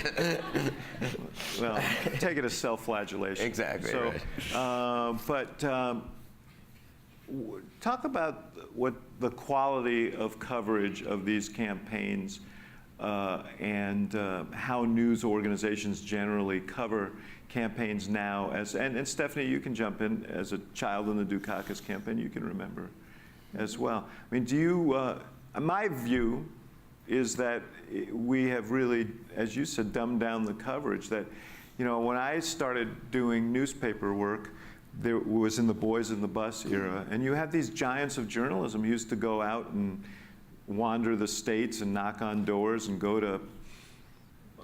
Well, take it as self-flagellation. Exactly, So, right. Talk about what the quality of coverage of these campaigns and how news organizations generally cover campaigns now. And Stephanie, you can jump in as a child in the Dukakis campaign. You can remember as well. I mean, do you? My view is that we have really, as you said, dumbed down the coverage. That, you know, when I started doing newspaper work, there was in the Boys in the Bus era, and you had these giants of journalism who used to go out and wander the states and knock on doors and go to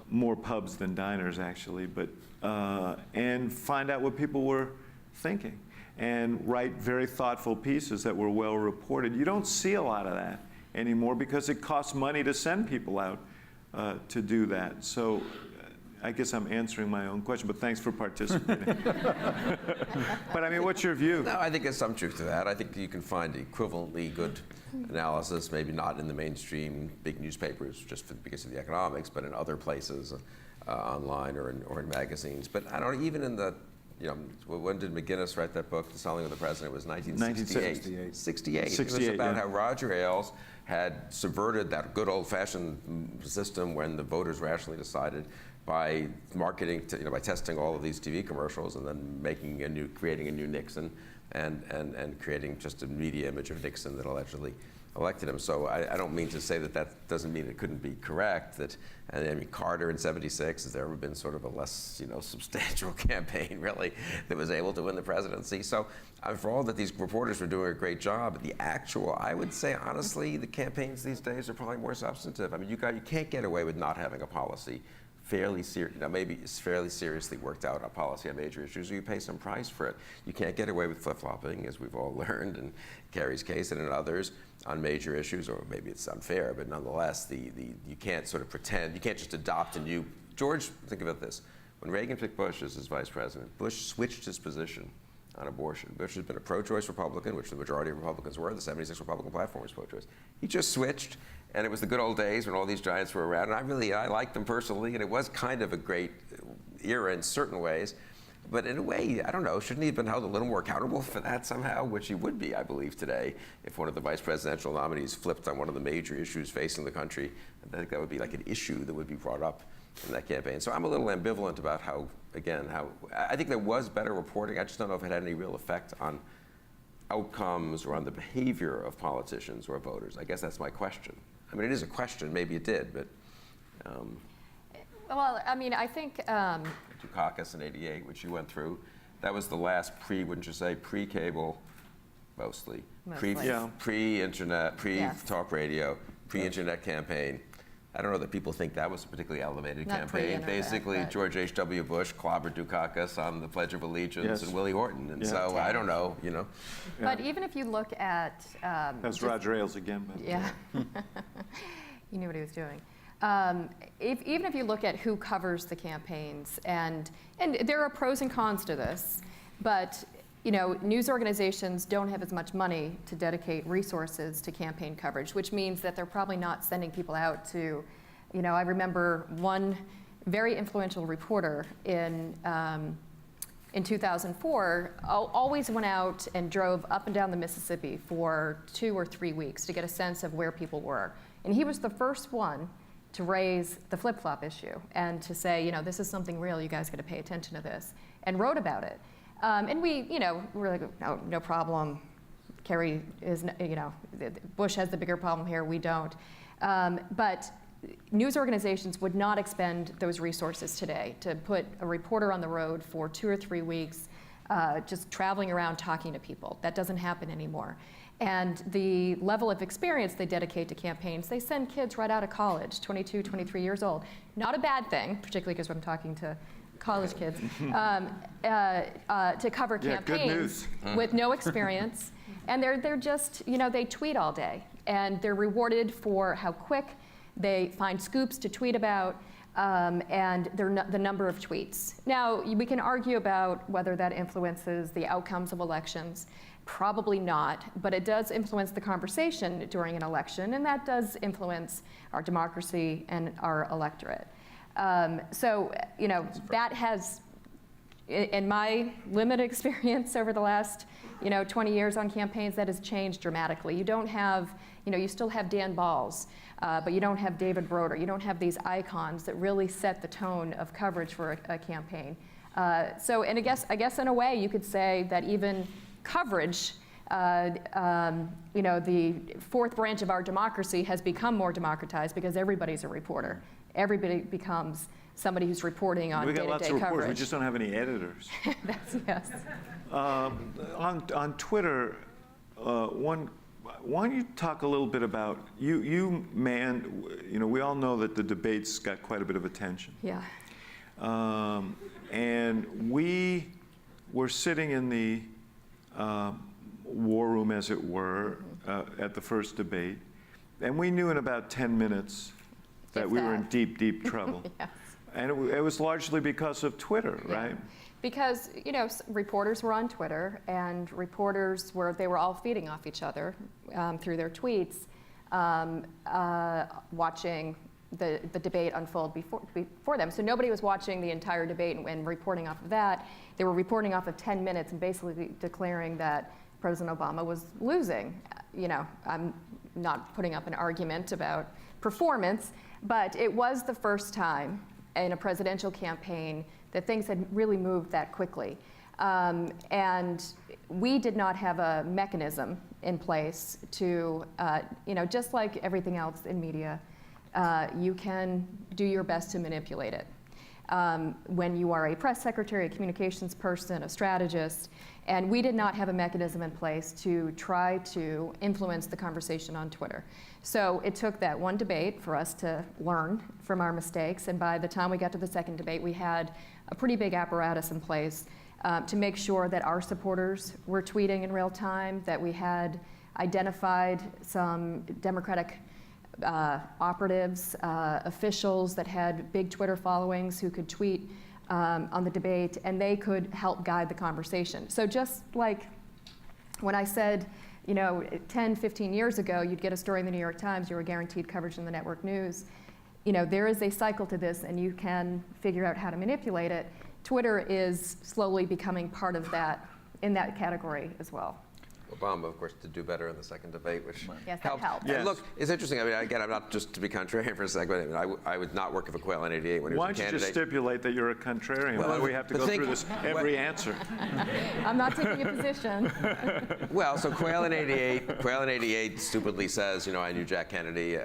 more pubs than diners, actually, but and find out what people were thinking and write very thoughtful pieces that were well reported. You don't see a lot of that anymore because it costs money to send people out to do that. So I guess I'm answering my own question, but thanks for participating. But I mean, what's your view? No, I think there's some truth to that. I think you can find equivalently good analysis, maybe not in the mainstream big newspapers just because of the economics, but in other places, online or in magazines. But I don't, even in the, you know, when did McGinnis write that book, The Selling of the President? It was 1968. 68. It was about how Roger Ailes had subverted that good old-fashioned system when the voters rationally decided by marketing, by testing all of these TV commercials and then creating a new Nixon and creating just a media image of Nixon that allegedly elected him. So I don't mean to say that doesn't mean it couldn't be correct. I mean, Carter in '76, has there ever been sort of a less, substantial campaign really that was able to win the presidency? So for all that these reporters were doing a great job, the actual, I would say honestly, the campaigns these days are probably more substantive. I mean, you can't get away with not having a policy fairly maybe it's fairly seriously worked out on policy on major issues, or you pay some price for it. You can't get away with flip-flopping, as we've all learned in Kerry's case and in others, on major issues, or maybe it's unfair, but nonetheless, you can't sort of pretend, you can't just adopt a new, George, think about this. When Reagan picked Bush as his vice president, Bush switched his position on abortion. Bush has been a pro-choice Republican, which the majority of Republicans were. The '76 Republican platform was pro-choice. He just switched, and it was the good old days when all these giants were around. And I liked them personally, and it was kind of a great era in certain ways. But in a way, I don't know, shouldn't he have been held a little more accountable for that somehow? Which he would be, I believe, today, if one of the vice presidential nominees flipped on one of the major issues facing the country. I think that would be like an issue that would be brought up in that campaign. So I'm a little ambivalent about how I think there was better reporting. I just don't know if it had any real effect on outcomes or on the behavior of politicians or voters. I guess that's my question. I mean, it is a question. Maybe it did, but. Well, I mean, I think. Dukakis in '88, which you went through, that was the last wouldn't you say, pre-cable, mostly. Pre-internet, pre-talk radio, pre-internet campaign. I don't know that people think that was a particularly elevated campaign. Basically, George H.W. Bush clobbered Dukakis on the Pledge of Allegiance and Willie Horton. And so I don't know, But even if you look at... That's Roger Ailes again. But, yeah. He knew what he was doing. Even if you look at who covers the campaigns, and there are pros and cons to this, but news organizations don't have as much money to dedicate resources to campaign coverage, which means that they're probably not sending people out to, I remember one very influential reporter in 2004 always went out and drove up and down the Mississippi for 2 or 3 weeks to get a sense of where people were. And he was the first one to raise the flip-flop issue and to say, this is something real, you guys got to pay attention to this, and wrote about it. And we were like, no problem. Kerry is, Bush has the bigger problem here, we don't. But news organizations would not expend those resources today to put a reporter on the road for 2 or 3 weeks, just traveling around talking to people. That doesn't happen anymore. And the level of experience they dedicate to campaigns, they send kids right out of college, 22, 23 years old. Not a bad thing, particularly because I'm talking to college kids, to cover campaigns with no experience. And they're just, they tweet all day. And they're rewarded for how quick they find scoops to tweet about. and the number of tweets. Now, we can argue about whether that influences the outcomes of elections. Probably not, but it does influence the conversation during an election, and that does influence our democracy and our electorate. So, you know, that has, in my limited experience over the last, 20 years on campaigns, that has changed dramatically. You don't have, you still have Dan Balls, but you don't have David Broder. You don't have these icons that really set the tone of coverage for a campaign. So, and I guess in a way, you could say that even coverage, the fourth branch of our democracy has become more democratized because everybody's a reporter. Everybody becomes somebody who's reporting on day-to-day coverage. We got lots of reporters, we just don't have any editors. Yes. On Twitter, why don't you talk a little bit about, we all know that the debates got quite a bit of attention. Yeah. And we were sitting in the war room, as it were, at the first debate, and we knew in about 10 minutes that we were in deep, deep trouble. Yes. And it was largely because of Twitter, right? Because, reporters were on Twitter, and reporters they were all feeding off each other through their tweets, watching the debate unfold before them. So nobody was watching the entire debate and reporting off of that. They were reporting off of 10 minutes and basically declaring that President Obama was losing. I'm not putting up an argument about performance, but it was the first time in a presidential campaign that things had really moved that quickly. And we did not have a mechanism in place to, just like everything else in media, you can do your best to manipulate it. When you are a press secretary, a communications person, a strategist, and we did not have a mechanism in place to try to influence the conversation on Twitter. So it took that one debate for us to learn from our mistakes, and by the time we got to the second debate, we had a pretty big apparatus in place to make sure that our supporters were tweeting in real time, that we had identified some Democratic operatives, officials that had big Twitter followings who could tweet on the debate, and they could help guide the conversation. So just like when I said, 10, 15 years ago, you'd get a story in the New York Times, you were guaranteed coverage in the network news. There is a cycle to this, and you can figure out how to manipulate it. Twitter is slowly becoming part of that, in that category as well. Obama, of course, did do better in the second debate, which yes, that helped. Yes. And look, it's interesting. I mean, again, I'm not just to be contrarian for a second. I was not working for Quayle in '88 when he was a candidate. Why don't you just stipulate that you're a contrarian? Why do we have to go through this every answer? I'm not taking a position. Well, so Quayle in '88 stupidly says, I knew Jack Kennedy,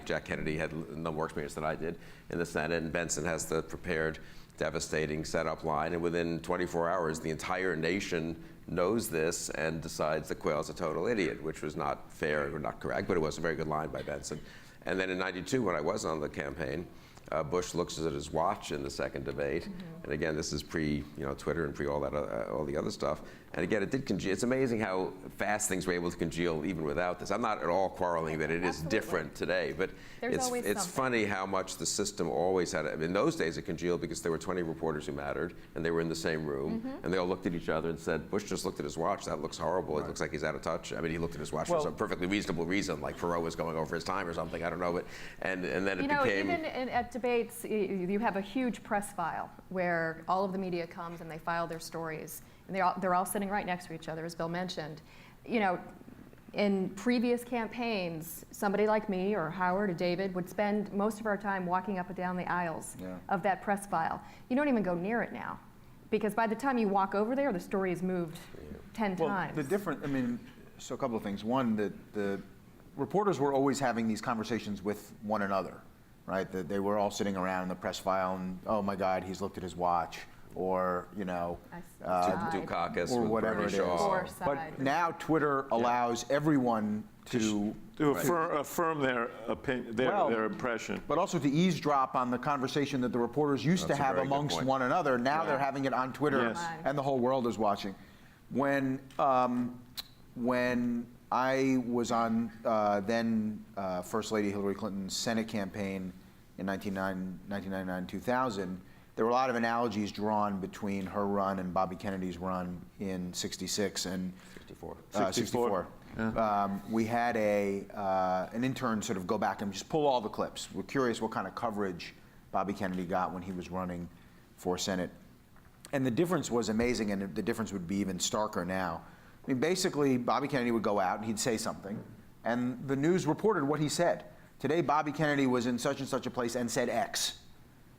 Jack Kennedy had no more experience than I did in the Senate, and Benson has the prepared, devastating setup line, and within 24 hours, the entire nation knows this and decides that Quayle's a total idiot, which was not fair or not correct, but it was a very good line by Benson. And then in '92, when I was on the campaign, Bush looks at his watch in the second debate, and again, this is pre, Twitter and pre all that, all the other stuff. And again, it did congeal. It's amazing how fast things were able to congeal even without this. I'm not at all quarreling that it is different today, but it's funny how much the system always had. In those days, it congealed because there were 20 reporters who mattered, and they were in the same room, and they all looked at each other and said, "Bush just looked at his watch. That looks horrible. It looks like he's out of touch." I mean, he looked at his watch for some perfectly reasonable reason, like Perot was going over his time or something. I don't know, but and then it became. Even at debates, you have a huge press file where all of the media comes and they file their stories, and they're all sitting right next to each other, as Bill mentioned. In previous campaigns, somebody like me or Howard or David would spend most of our time walking up and down the aisles of that press file. You don't even go near it now, because by the time you walk over there, the story has moved 10 times. So a couple of things. One, the reporters were always having these conversations with one another, right? That they were all sitting around in the press file and, oh my God, he's looked at his watch, or Dukakis or whatever it is. But now Twitter allows everyone to affirm their opinion, their impression, but also to eavesdrop on the conversation that the reporters used to have amongst one another. Now they're having it on Twitter, and the whole world is watching. When I was on then First Lady Hillary Clinton's Senate campaign, in 1999, 2000, there were a lot of analogies drawn between her run and Bobby Kennedy's run in 66 and 64. 64. Yeah. We had an intern sort of go back and just pull all the clips. We're curious what kind of coverage Bobby Kennedy got when he was running for Senate. And the difference was amazing, and the difference would be even starker now. I mean, basically, Bobby Kennedy would go out and he'd say something, and the news reported what he said. Today, Bobby Kennedy was in such and such a place and said X.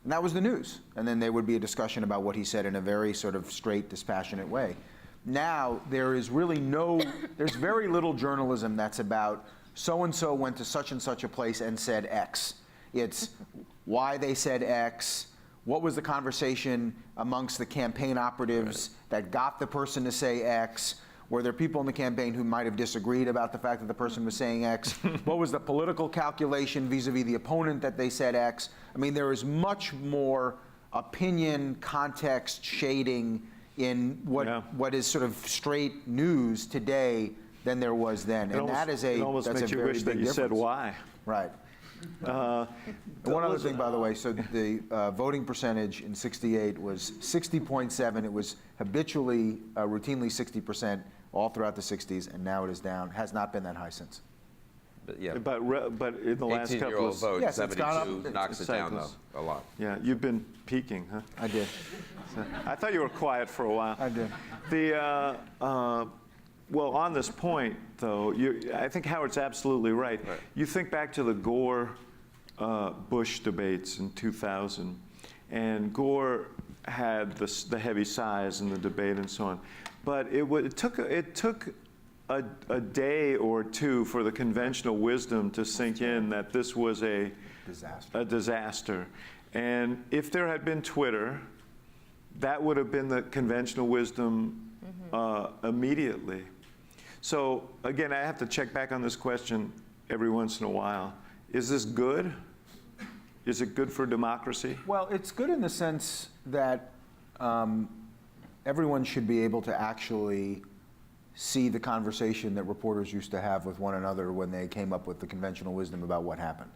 And that was the news. And then there would be a discussion about what he said in a very sort of straight, dispassionate way. Now, there's very little journalism that's about so-and-so went to such and such a place and said X. It's why they said X, what was the conversation amongst the campaign operatives that got the person to say X, were there people in the campaign who might have disagreed about the fact that the person was saying X? What was the political calculation vis-a-vis the opponent that they said X? I mean, there is much more opinion, context, shading in what is sort of straight news today than there was then. It almost makes you wish that you said why. Right. One other thing, by the way, so the voting percentage in 68 was 60.7. It was habitually, routinely 60% all throughout the 60s, and now it is down. Has not been that high since. But yeah, But in the last couple 18-year-old of... vote, Yes, it's gone up. 72 knocks it down, though, a lot. Yeah, you've been peaking, huh? I did. I thought you were quiet for a while. I did. Well, on this point, though, I think Howard's absolutely right. You think back to the Gore-Bush debates in 2000, and Gore had the heavy size in the debate and so on. But it took a day or two for the conventional wisdom to sink in that this was a disaster. And if there had been Twitter, that would have been the conventional wisdom immediately. So again, I have to check back on this question every once in a while. Is this good? Is it good for democracy? Well, it's good in the sense that everyone should be able to actually see the conversation that reporters used to have with one another when they came up with the conventional wisdom about what happened,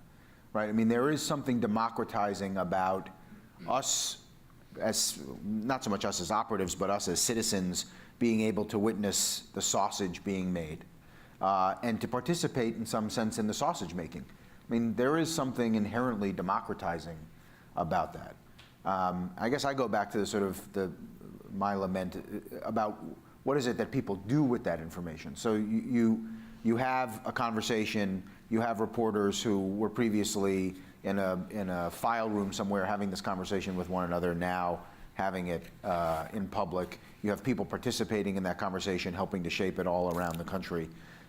right? I mean, there is something democratizing about us as, not so much us as operatives, but us as citizens being able to witness the sausage being made and to participate in some sense in the sausage making. I mean, there is something inherently democratizing about that. I guess I go back to the sort of my lament about what is it that people do with that information. So you have a conversation, you have reporters who were previously in a file room somewhere having this conversation with one another, now having it in public. You have people participating in that conversation, helping to shape it all around the country.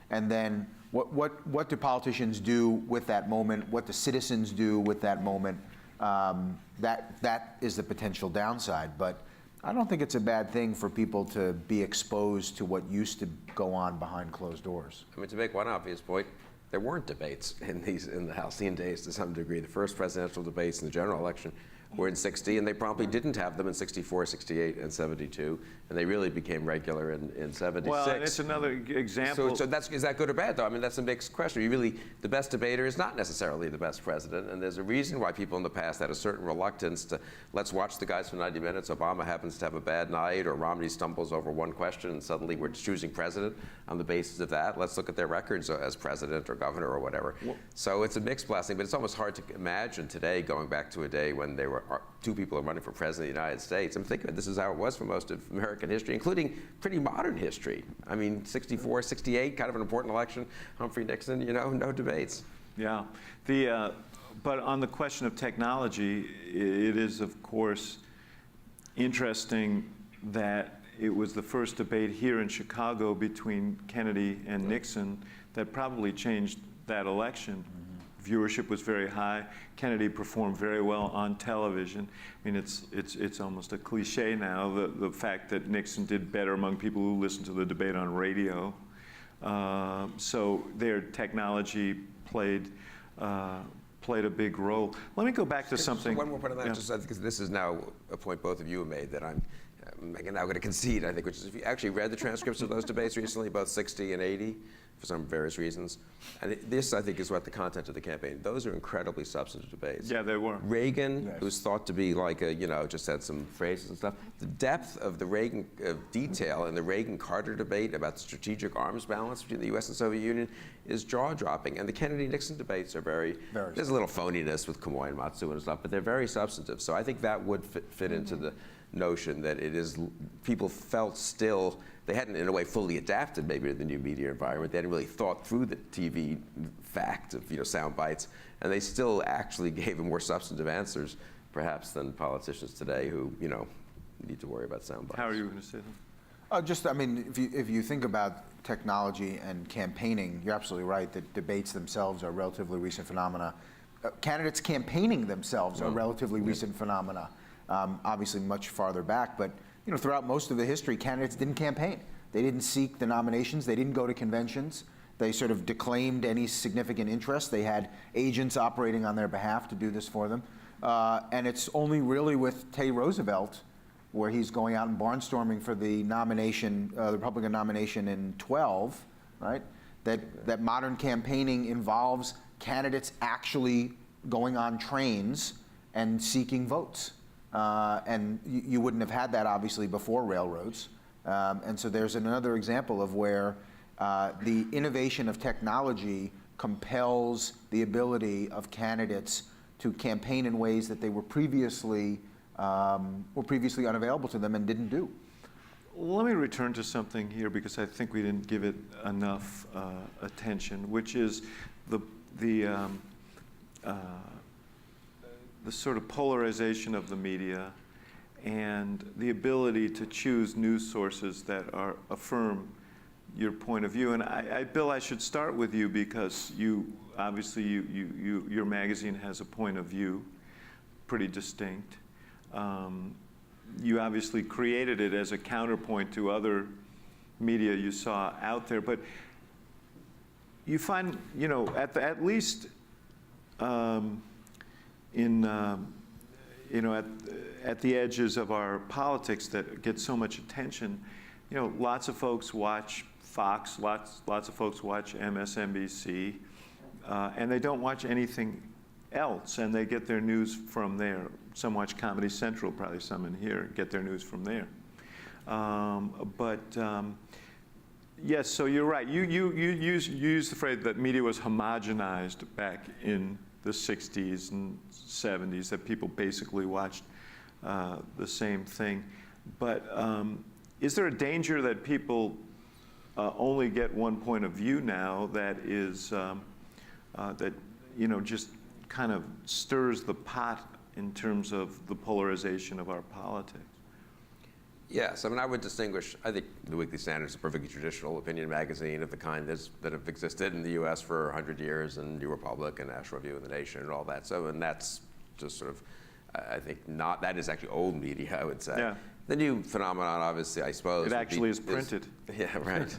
And then what do politicians do with that moment? What do citizens do with that moment? That is the potential downside. But I don't think it's a bad thing for people to be exposed to what used to go on behind closed doors. I mean, to make one obvious point, there weren't debates in the Halcyon days to some degree. The first presidential debates in the general election were in 60, and they probably didn't have them in 64, 68, and 72, and they really became regular in 76. Well, and it's another example. So is that good or bad, though? I mean, that's a mixed question. The best debater is not necessarily the best president, and there's a reason why people in the past had a certain reluctance to, let's watch the guys for 90 minutes. Obama happens to have a bad night, or Romney stumbles over one question, and suddenly we're choosing president on the basis of that. Let's look at their records as president or governor or whatever. So it's a mixed blessing, but it's almost hard to imagine today going back to a day when there were two people running for president of the United States. I'm thinking this is how it was for most of American history, including pretty modern history. I mean, 64, 68, kind of an important election. Humphrey, Nixon, no debates. Yeah. But on the question of technology, it is, of course, interesting that it was the first debate here in Chicago between Kennedy and Nixon that probably changed that election. Viewership was very high. Kennedy performed very well on television. I mean, it's almost a cliche now, the fact that Nixon did better among people who listened to the debate on radio. So their technology played a big role. Let me go back to something. So one more point on that, just because this is now a point both of you have made that again, I'm going to concede, I think, which is if you actually read the transcripts of those debates recently, both 60 and 80, for some various reasons, and this, I think, is what the content of the campaign. Those are incredibly substantive debates. Yeah, they were. Reagan, Yes. who's thought to be like a, just had some phrases and stuff. The depth of the Reagan detail in the Reagan-Carter debate about the strategic arms balance between the U.S. and Soviet Union is jaw-dropping. And the Kennedy-Nixon debates are very there's a little phoniness with Kamoy and Matsu and stuff, but they're very substantive. So I think that would fit into the notion that it is, people felt still, they hadn't in a way fully adapted maybe to the new media environment. They hadn't really thought through the TV fact of sound bites, and they still actually gave more substantive answers perhaps than politicians today who need to worry about sound bites. How are you going to say that? I mean, if you think about technology and campaigning, you're absolutely right that debates themselves are relatively recent phenomena. Candidates campaigning themselves are relatively recent phenomena. Obviously much farther back, but throughout most of the history, candidates didn't campaign. They didn't seek the nominations. They didn't go to conventions. They sort of declaimed any significant interest. They had agents operating on their behalf to do this for them. And it's only really with Teddy Roosevelt, where he's going out and barnstorming for the nomination, the Republican nomination in 12, right? That modern campaigning involves candidates actually going on trains and seeking votes. And you wouldn't have had that, obviously, before railroads. And so there's another example of where the innovation of technology compels the ability of candidates to campaign in ways that they were previously unavailable to them and didn't do. Let me return to something here because I think we didn't give it enough attention, which is the sort of polarization of the media and the ability to choose news sources that affirm your point of view. And Bill, I should start with you because obviously your magazine has a point of view, pretty distinct. You obviously created it as a counterpoint to other media you saw out there, but you find, at least at the edges of our politics that get so much attention, lots of folks watch Fox, lots of folks watch MSNBC, and they don't watch anything else, and they get their news from there. Some watch Comedy Central, probably some in here, get their news from there. Yes, so you're right. You used the phrase that media was homogenized back in the 60s and 70s, that people basically watched the same thing. But is there a danger that people only get one point of view now that is, that just kind of stirs the pot in terms of the polarization of our politics? Yes, I mean, I would distinguish, I think the Weekly Standard is a perfectly traditional opinion magazine of the kind that have existed in the U.S. for 100 years, and New Republic and National Review and The Nation and all that. So, and that's just sort of, I think that is actually old media, I would say. Yeah. The new phenomenon, obviously, I suppose. It actually is printed. Yeah, right.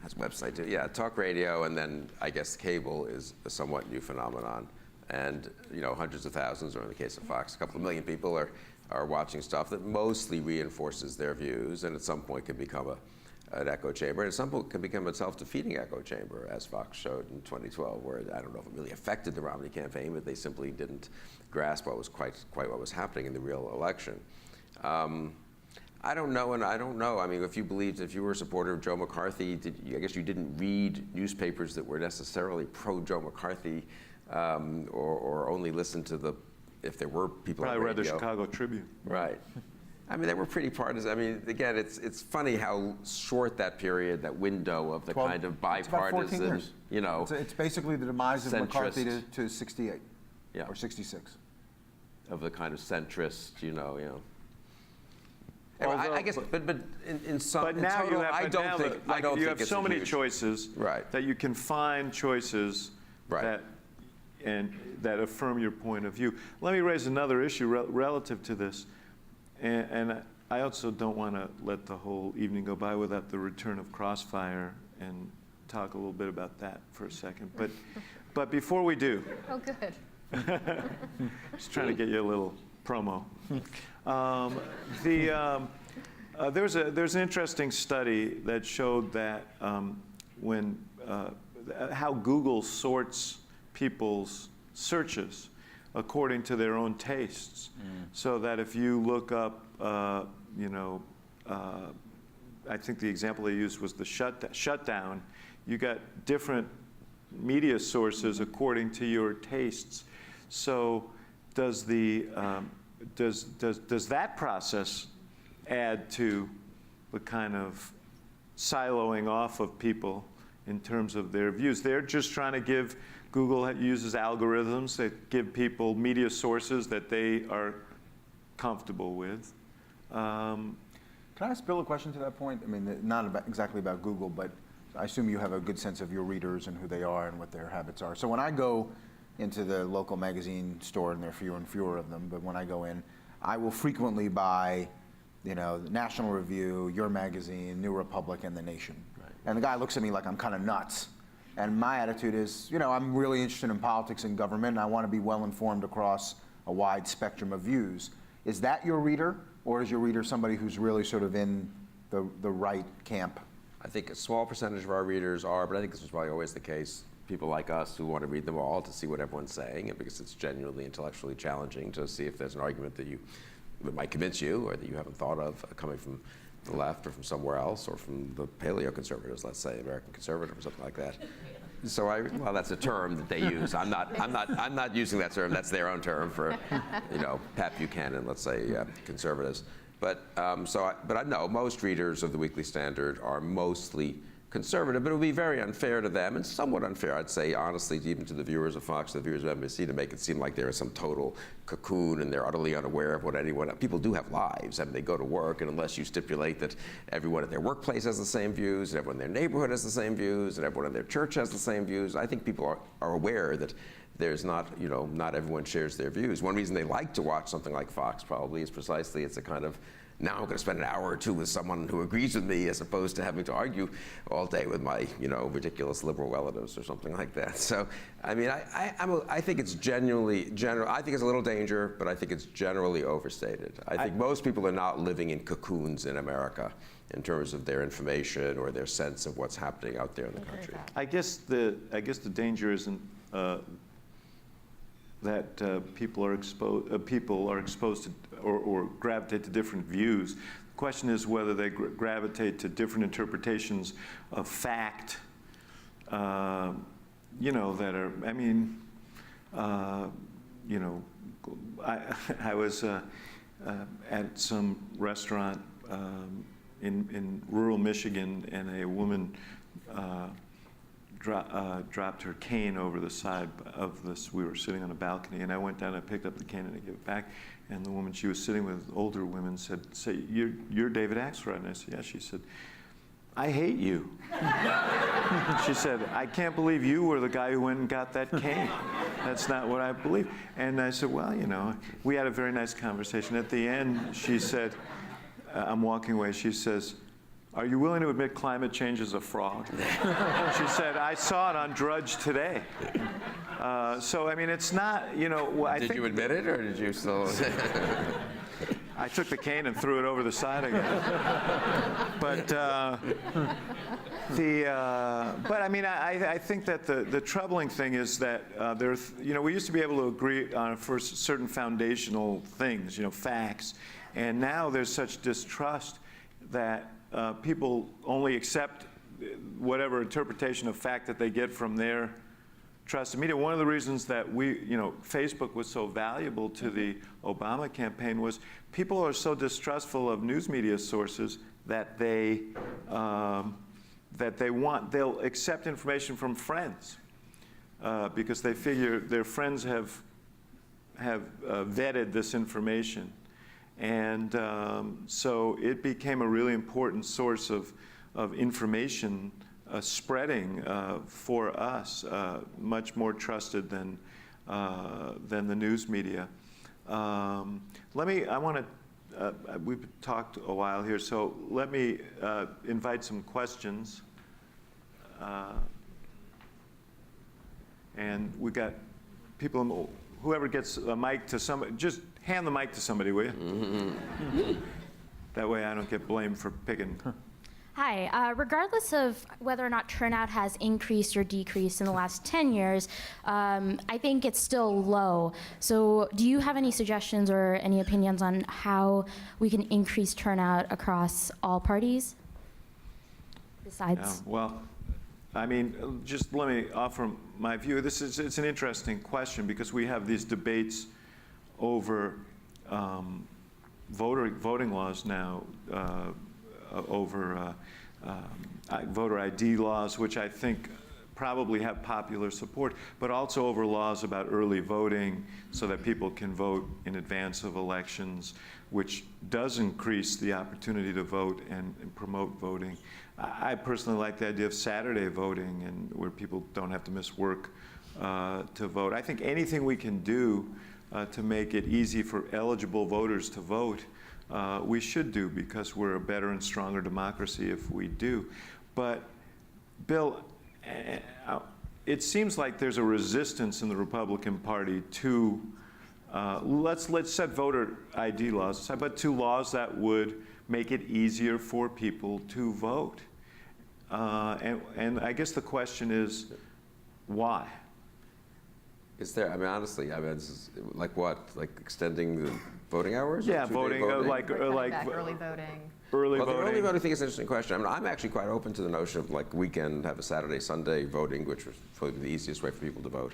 That's a website too. Yeah, talk radio, and then I guess cable is a somewhat new phenomenon. And, hundreds of thousands, or in the case of Fox, a couple of million people are watching stuff that mostly reinforces their views, and at some point can become an echo chamber, and at some point can become a self-defeating echo chamber, as Fox showed in 2012, where I don't know if it really affected the Romney campaign, but they simply didn't grasp what was quite what was happening in the real election. I don't know, and I don't know. I mean, if you were a supporter of Joe McCarthy, I guess you didn't read newspapers that were necessarily pro-Joe McCarthy, or only listen to if there were people Probably on read radio. the Chicago Tribune. Right. I mean, they were pretty partisan. I mean, again, it's funny how short that period, that window of the kind of bipartisan, it's about 14 years. It's basically the demise of McCarthy to 68, or 66. Of the kind of centrist, Anyway, Although, I guess, but in some, but now total, you have, I don't think you have it's so a many huge, choices right. that you can find choices Right. that affirm your point of view. Let me raise another issue relative to this, and I also don't want to let the whole evening go by without the return of Crossfire and talk a little bit about that for a second. But before we do, Oh, good. just trying to get you a little promo. There's an interesting study that showed that how Google sorts people's searches according to their own tastes. So that if you look up, I think the example they used was the shutdown, you got different media sources according to your tastes. So does that process add to the kind of siloing off of people in terms of their views? They're just trying to give, Google uses algorithms that give people media sources that they are comfortable with. Can I ask Bill a question to that point? I mean, not exactly about Google, but I assume you have a good sense of your readers and who they are and what their habits are. So when I go into the local magazine store, and there are fewer and fewer of them, but when I go in, I will frequently buy, the National Review, Your Magazine, New Republic, and The Nation. Right. And the guy looks at me like I'm kind of nuts. And my attitude is, I'm really interested in politics and government, and I want to be well informed across a wide spectrum of views. Is that your reader, or is your reader somebody who's really sort of in the right camp? I think a small percentage of our readers are, but I think this was probably always the case, people like us who want to read them all to see what everyone's saying, and because it's genuinely intellectually challenging to see if there's an argument that might convince you or that you haven't thought of coming from the left or from somewhere else or from the paleo-conservatives, let's say, American conservative or something like that. So well, that's a term that they use. I'm not using that term. That's their own term for, Pat Buchanan, let's say, conservatives. But I know most readers of the Weekly Standard are mostly conservative, but it would be very unfair to them, and somewhat unfair, I'd say, honestly, even to the viewers of Fox, the viewers of NBC, to make it seem like they're in some total cocoon and they're utterly unaware of what people do have lives. I mean, they go to work, and unless you stipulate that everyone at their workplace has the same views, and everyone in their neighborhood has the same views, and everyone in their church has the same views, I think people are aware that there's not everyone shares their views. One reason they like to watch something like Fox probably is precisely it's a kind of, now I'm going to spend an hour or two with someone who agrees with me as opposed to having to argue all day with my, ridiculous liberal relatives or something like that. So, I mean, I think it's I think it's a little danger, but I think it's generally overstated. I think most people are not living in cocoons in America in terms of their information or their sense of what's happening out there in the country. I guess the danger isn't that people are exposed to or gravitate to different views. The question is whether they gravitate to different interpretations of fact, that are, I was at some restaurant in rural Michigan, and a woman dropped her cane over the side of this. We were sitting on a balcony, and I went down and picked up the cane and I gave it back. And the woman she was sitting with, older women, said, "Say, you're David Axelrod?" And I said, "Yeah." She said, "I hate you." She said, "I can't believe you were the guy who went and got that cane. That's not what I believe." And I said, "Well, we had a very nice conversation." At the end, she said, I'm walking away, she says, "Are you willing to admit climate change is a fraud?" She said, "I saw it on Drudge today." So, I mean, it's not, I think... Did you admit it, or did you still... I took the cane and threw it over the side again. But I mean, I think that the troubling thing is that we used to be able to agree on for certain foundational things, facts, and now there's such distrust that people only accept whatever interpretation of fact that they get from their trusted media. One of the reasons that Facebook was so valuable to the Obama campaign was people are so distrustful of news media sources that they'll accept information from friends because they figure their friends have vetted this information. And so it became a really important source of information spreading for us, much more trusted than the news media. We've talked a while here, so let me invite some questions. And we got people, whoever gets a mic to somebody, just hand the mic to somebody, will you? That way I don't get blamed for picking. Hi. Regardless of whether or not turnout has increased or decreased in the last 10 years, I think it's still low. So do you have any suggestions or any opinions on how we can increase turnout across all parties? Besides. Well, I mean, just let me offer my view. It's an interesting question because we have these debates over voting laws now, over voter ID laws, which I think probably have popular support, but also over laws about early voting so that people can vote in advance of elections, which does increase the opportunity to vote and promote voting. I personally like the idea of Saturday voting and where people don't have to miss work to vote. I think anything we can do to make it easy for eligible voters to vote, we should do, because we're a better and stronger democracy if we do. But, Bill, it seems like there's a resistance in the Republican Party to, let's set voter ID laws, but to laws that would make it easier for people to vote. And I guess the question is, why? Is there, I mean, honestly, I mean, this is like what? Like extending the voting hours? Yeah, Two-day voting, like Early voting. early Well, the voting. early voting thing is an interesting question. I mean, I'm actually quite open to the notion of like weekend, have a Saturday, Sunday voting, which was probably the easiest way for people to vote.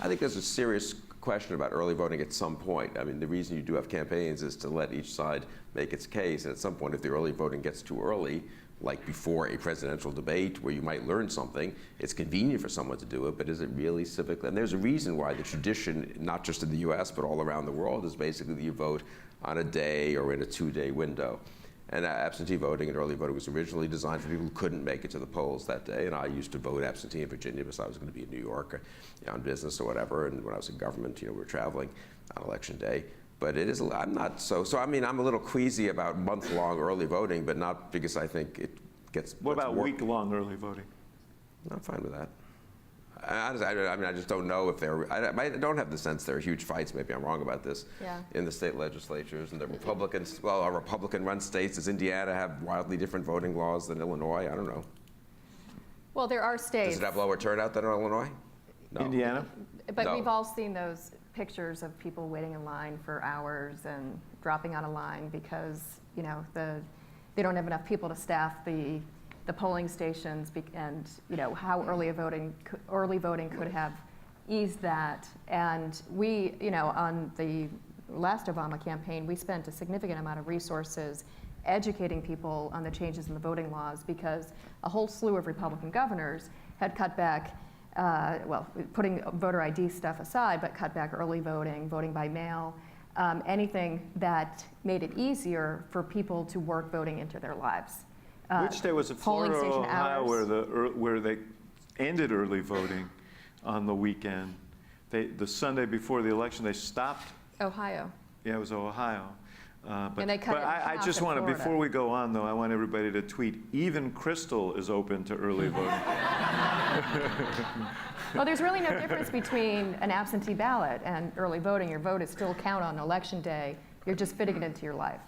I think there's a serious question about early voting at some point. I mean, the reason you do have campaigns is to let each side make its case, and at some point, if the early voting gets too early, like before a presidential debate where you might learn something, it's convenient for someone to do it, but is it really civic? And there's a reason why the tradition, not just in the US, but all around the world, is basically that you vote on a day or in a 2-day window. And absentee voting and early voting was originally designed for people who couldn't make it to the polls that day. And I used to vote absentee in Virginia because I was going to be in New York on business or whatever. And when I was in government, we were traveling on election day. But it is, I'm not so I mean, I'm a little queasy about month-long early voting, but not because I think it gets. What about week-long early voting? I'm fine with that. I mean, I just don't know if I don't have the sense there are huge fights, maybe I'm wrong about this, in the state legislatures. And the Republicans, well, our Republican-run states, does Indiana have wildly different voting laws than Illinois? I don't know. Well, there are states. Does it have lower turnout than Illinois? No. Indiana? But No. we've all seen those pictures of people waiting in line for hours and dropping out of line because, you know, they don't have enough people to staff the polling stations, and, you know, how early voting could have eased that. And we, you know, on the last Obama campaign, we spent a significant amount of resources educating people on the changes in the voting laws because a whole slew of Republican governors had cut back, well, putting voter ID stuff aside, but cut back early voting, voting by mail, anything that made it easier for people to work voting into their lives. Which state was it, Florida or Ohio, where they ended early voting on the weekend? The Sunday before the election, they stopped. Ohio. Yeah, it was Ohio. And they cut it in I half just in want to, Florida. before we go on, though, I want everybody to tweet, even Crystal is open to early voting. Well, there's really no difference between an absentee ballot and early voting. Your vote is still count on election day. You're just fitting it into your life.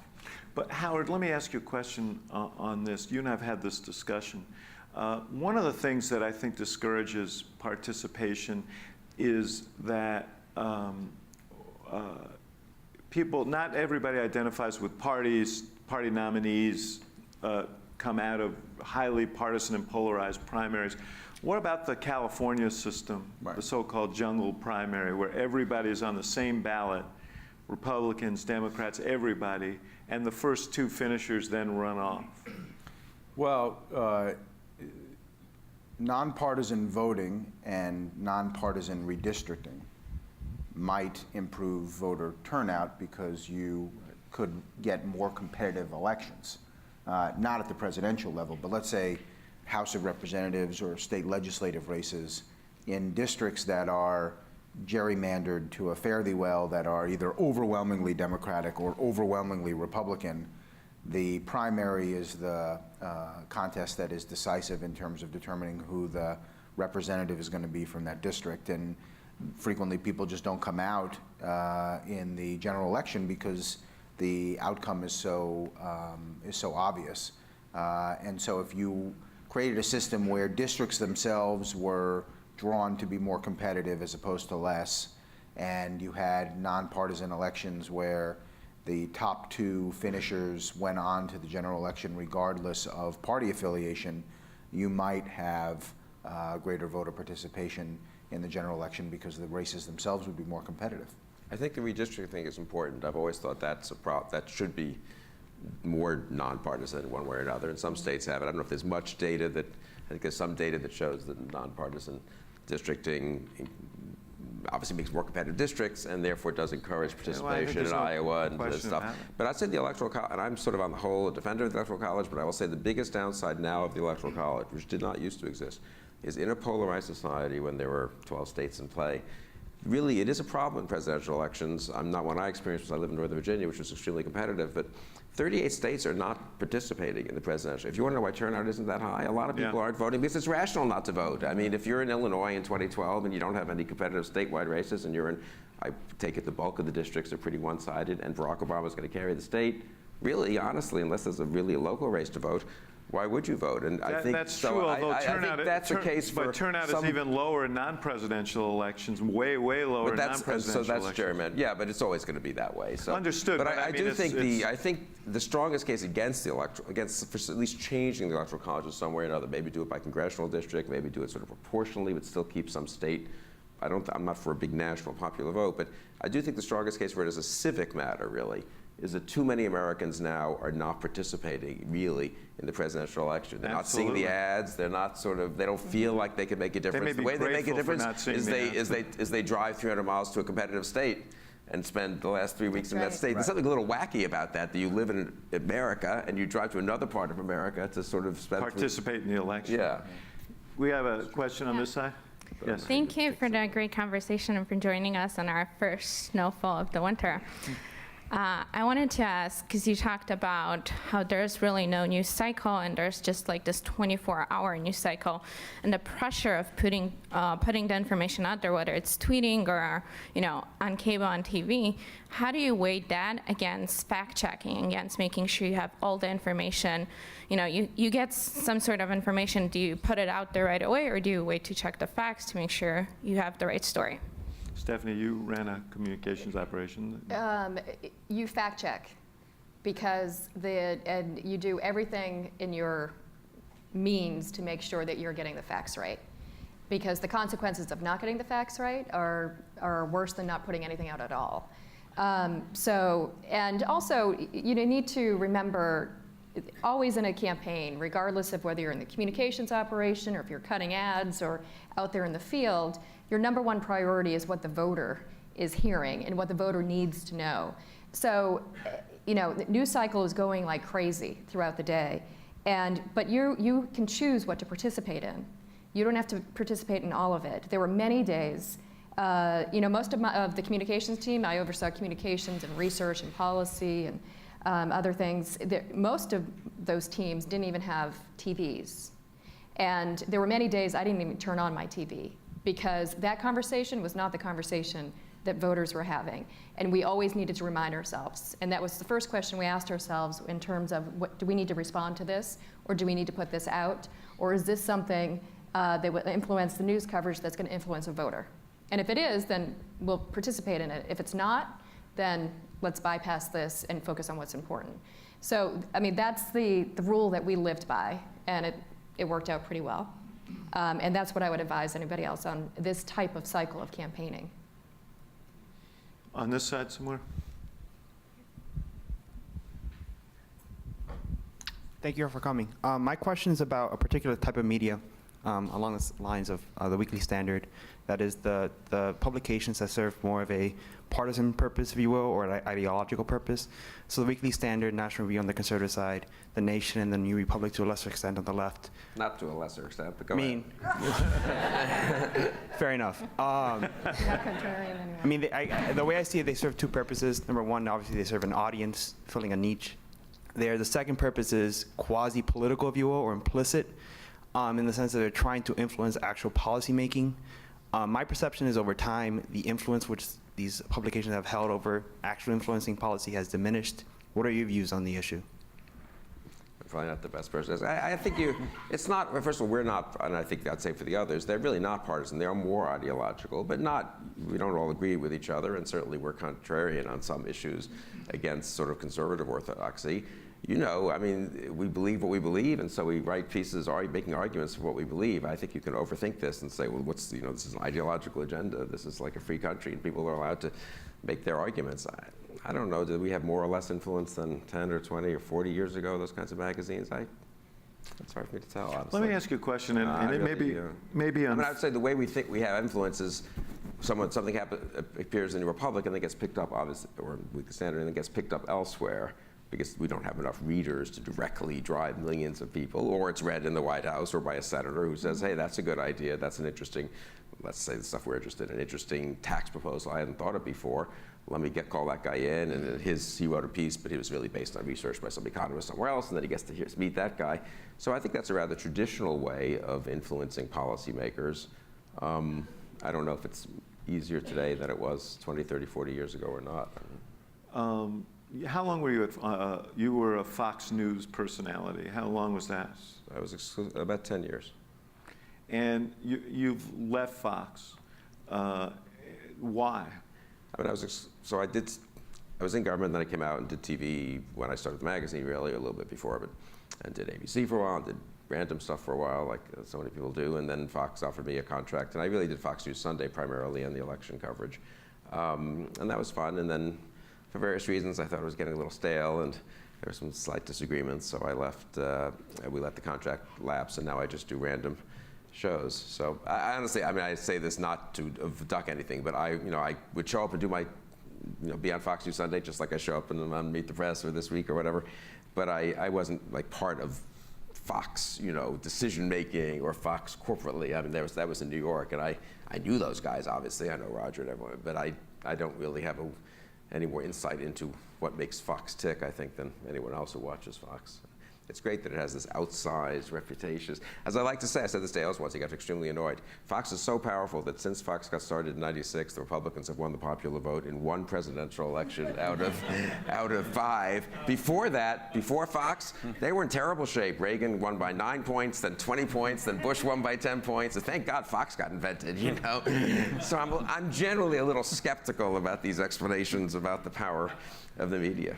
But Howard, let me ask you a question on this. You and I have had this discussion. One of the things that I think discourages participation is that people, not everybody identifies with parties. Party nominees come out of highly partisan and polarized primaries. What about the California system, the so-called jungle primary, where everybody is on the same ballot, Republicans, Democrats, everybody, and the first two finishers then run off? Well, nonpartisan voting and nonpartisan redistricting might improve voter turnout because you could get more competitive elections. Not at the presidential level, but let's say House of Representatives or state legislative races in districts that are gerrymandered to a fare thee well, that are either overwhelmingly Democratic or overwhelmingly Republican. The primary is the contest that is decisive in terms of determining who the representative is going to be from that district. And frequently people just don't come out in the general election because the outcome is so obvious. And so if you created a system where districts themselves were drawn to be more competitive as opposed to less, and you had nonpartisan elections where the top 2 finishers went on to the general election regardless of party affiliation, you might have greater voter participation in the general election because the races themselves would be more competitive. I think the redistricting thing is important. I've always thought that should be more nonpartisan one way or another, and some states have it. I don't know if there's much data I think there's some data that shows that nonpartisan districting obviously makes more competitive districts and therefore does encourage participation in Iowa and stuff. But I'd say the Electoral College, and I'm sort of on the whole a defender of the Electoral College, but I will say the biggest downside now of the Electoral College, which did not used to exist, is in a polarized society when there were 12 states in play. Really, it is a problem in presidential elections. I'm not one I experienced because I live in Northern Virginia, which was extremely competitive, but 38 states are not participating in the presidential. If you want to know why turnout isn't that high, a lot of people aren't voting because it's rational not to vote. I mean, if you're in Illinois in 2012 and you don't have any competitive statewide races and you're in, I take it the bulk of the districts are pretty one-sided and Barack Obama is going to carry the state, really, honestly, unless there's a local race to vote, why would you vote? And I think that's true, although turnout, I think that's the case for but turnout is even lower in non-presidential elections, way lower in non-presidential so that's elections. gerrymandering. Yeah, but it's always going to be that way. So understood. But I mean, do think I think the strongest case against the for at least changing the electoral college is some way or another. Maybe do it by congressional district. Maybe do it sort of proportionally, but still keep some state. I'm not for a big national popular vote, but I do think the strongest case for it is a civic matter. Really, is that too many Americans now are not participating really in the presidential election. They're not seeing the ads. They're not they don't feel like they can make a difference. The way they make a difference is they drive 300 miles to a competitive state and spend the last 3 weeks in that state. There's something a little wacky about that you live in America and you drive to another part of America to sort of participate in the election. Yeah. We have a question on this side. Yes. Thank you for the great conversation and for joining us on our first snowfall of the winter. I wanted to ask, because you talked about how there's really no news cycle and there's just like this 24-hour news cycle, and the pressure of putting the information out there, whether it's tweeting or on cable, on TV. How do you weigh that against fact-checking, against making sure you have all the information? You get some sort of information. Do you put it out there right away, or do you wait to check the facts to make sure you have the right story? Stephanie, you ran a communications operation. You fact check, because and you do everything in your means to make sure that you're getting the facts right, because the consequences of not getting the facts right are worse than not putting anything out at all. And also, you need to remember, always in a campaign, regardless of whether you're in the communications operation or if you're cutting ads or out there in the field, your number one priority is what the voter is hearing and what the voter needs to know. So, the news cycle is going like crazy throughout the day, but you can choose what to participate in. You don't have to participate in all of it. There were many days, most of the communications team, I oversaw communications and research and policy and other things. Most of those teams didn't even have TVs. And there were many days I didn't even turn on my TV, because that conversation was not the conversation that voters were having. And we always needed to remind ourselves. And that was the first question we asked ourselves in terms of, do we need to respond to this? Or do we need to put this out? Or is this something that will influence the news coverage that's going to influence a voter? And if it is, then we'll participate in it. If it's not, then let's bypass this and focus on what's important. So, that's the rule that we lived by, and it worked out pretty well. And that's what I would advise anybody else on this type of cycle of campaigning. On this side somewhere. Thank you for coming. My question is about a particular type of media along the lines of the Weekly Standard. That is the publications that serve more of a partisan purpose, if you will, or an ideological purpose. So the Weekly Standard, National Review on the conservative side, The Nation, and the New Republic to a lesser extent on the left. Not to a lesser extent, but go ahead. Fair enough. The way I see it, they serve two purposes. Number one, obviously they serve an audience, filling a niche. The second purpose is quasi-political, if you will, or implicit, in the sense that they're trying to influence actual policy making. My perception is over time, the influence which these publications have held over actual influencing policy has diminished. What are your views on the issue? I'm probably not the best person. I think it's not, well, first of all, we're not, and I think I'd say for the others, they're really not partisan. They are more ideological, but we don't all agree with each other, and certainly we're contrarian on some issues against sort of conservative orthodoxy. You know, I mean, we believe what we believe, and so we write pieces making arguments for what we believe. I think you can overthink this and say, well, this is an ideological agenda. This is like a free country, and people are allowed to make their arguments. I don't know, did we have more or less influence than 10 or 20 or 40 years ago, those kinds of magazines? It's hard for me to tell, honestly. Let me ask you a question, and it maybe on... I mean, I would say the way we think we have influence is something appears in the Republic and then gets picked up, obviously, or Weekly Standard, and then gets picked up elsewhere, because we don't have enough readers to directly drive millions of people, or it's read in the White House or by a senator who says, hey, that's a good idea, that's an interesting, let's say the stuff we're interested in, an interesting tax proposal, I hadn't thought of before, let me call that guy in, and he wrote a piece, but it was really based on research by some economist somewhere else, and then he gets to meet that guy. So I think that's a rather traditional way of influencing policymakers. I don't know if it's easier today than it was 20, 30, 40 years ago or not. How long were you at, you were a Fox News personality. How long was that? I was about 10 years. And you've left Fox. Why? I mean, I was in government, then I came out and did TV when I started the magazine, really, a little bit before, but and did ABC for a while, and did random stuff for a while, like so many people do, and then Fox offered me a contract, and I really did Fox News Sunday primarily and the election coverage. And that was fun, and then for various reasons, I thought it was getting a little stale, and there were some slight disagreements, so I left, we let the contract lapse, and now I just do random shows. So I honestly, I mean, I say this not to duck anything, but I would show up and do my, be on Fox News Sunday, just like I show up and on Meet the Press or This Week or whatever, but I wasn't like part of Fox, decision making or Fox corporately. I mean, that was in New York, and I knew those guys, obviously. I know Roger and everyone, but I don't really have any more insight into what makes Fox tick, I think, than anyone else who watches Fox. It's great that it has this outsized reputation. As I like to say, I said this to Ailes once, he got extremely annoyed. Fox is so powerful that since Fox got started in '96, the Republicans have won the popular vote in one presidential election out of 5. Before that, before Fox, they were in terrible shape. Reagan won by 9 points, then 20 points, then Bush won by 10 points. And thank God Fox got invented, So I'm generally a little skeptical about these explanations about the power of the media,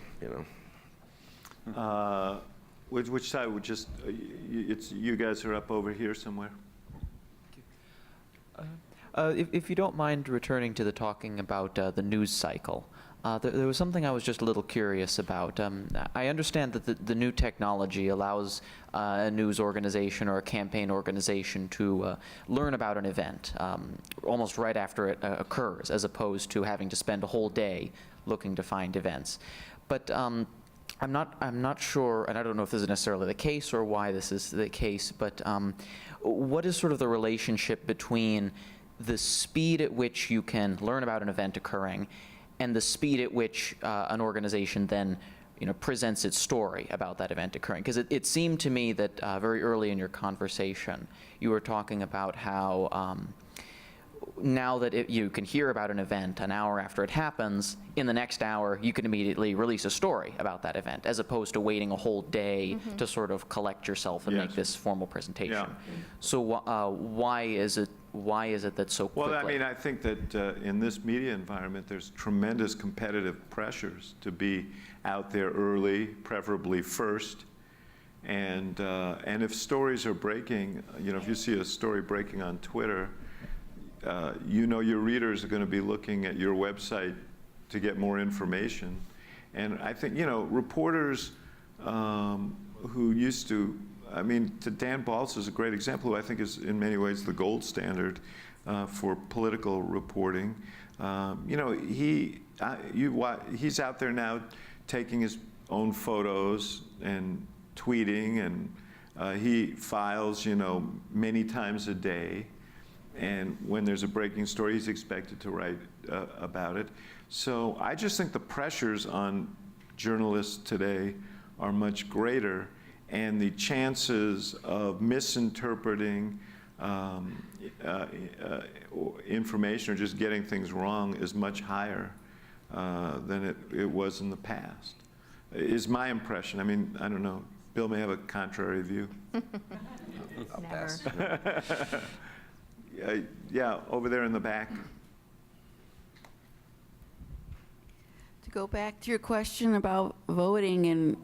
Which side would just, you guys are up over here somewhere? If you don't mind returning to the talking about the news cycle, there was something I was just a little curious about. I understand that the new technology allows a news organization or a campaign organization to learn about an event almost right after it occurs, as opposed to having to spend a whole day looking to find events. But I'm not sure, and I don't know if this is necessarily the case or why this is the case, but what is sort of the relationship between the speed at which you can learn about an event occurring and the speed at which an organization then presents its story about that event occurring? Because it seemed to me that very early in your conversation, you were talking about how now that you can hear about an event an hour after it happens, in the next hour you can immediately release a story about that event, as opposed to waiting a whole day to sort of collect yourself and make this formal presentation. Yeah. So why is it that so quickly? Well, I mean, I think that in this media environment, there's tremendous competitive pressures to be out there early, preferably first. And if stories are breaking, if you see a story breaking on Twitter, your readers are going to be looking at your website to get more information. And I think, reporters who used to, Dan Balz is a great example, who I think is in many ways the gold standard for political reporting. He's out there now taking his own photos and tweeting, and he files, many times a day. And when there's a breaking story, he's expected to write about it. So I just think the pressures on journalists today are much greater, and the chances of misinterpreting information or just getting things wrong is much higher than it was in the past, is my impression. I mean, I don't know. Bill may have a contrary view. I'll pass. Yeah, over there in the back. To go back to your question about voting and,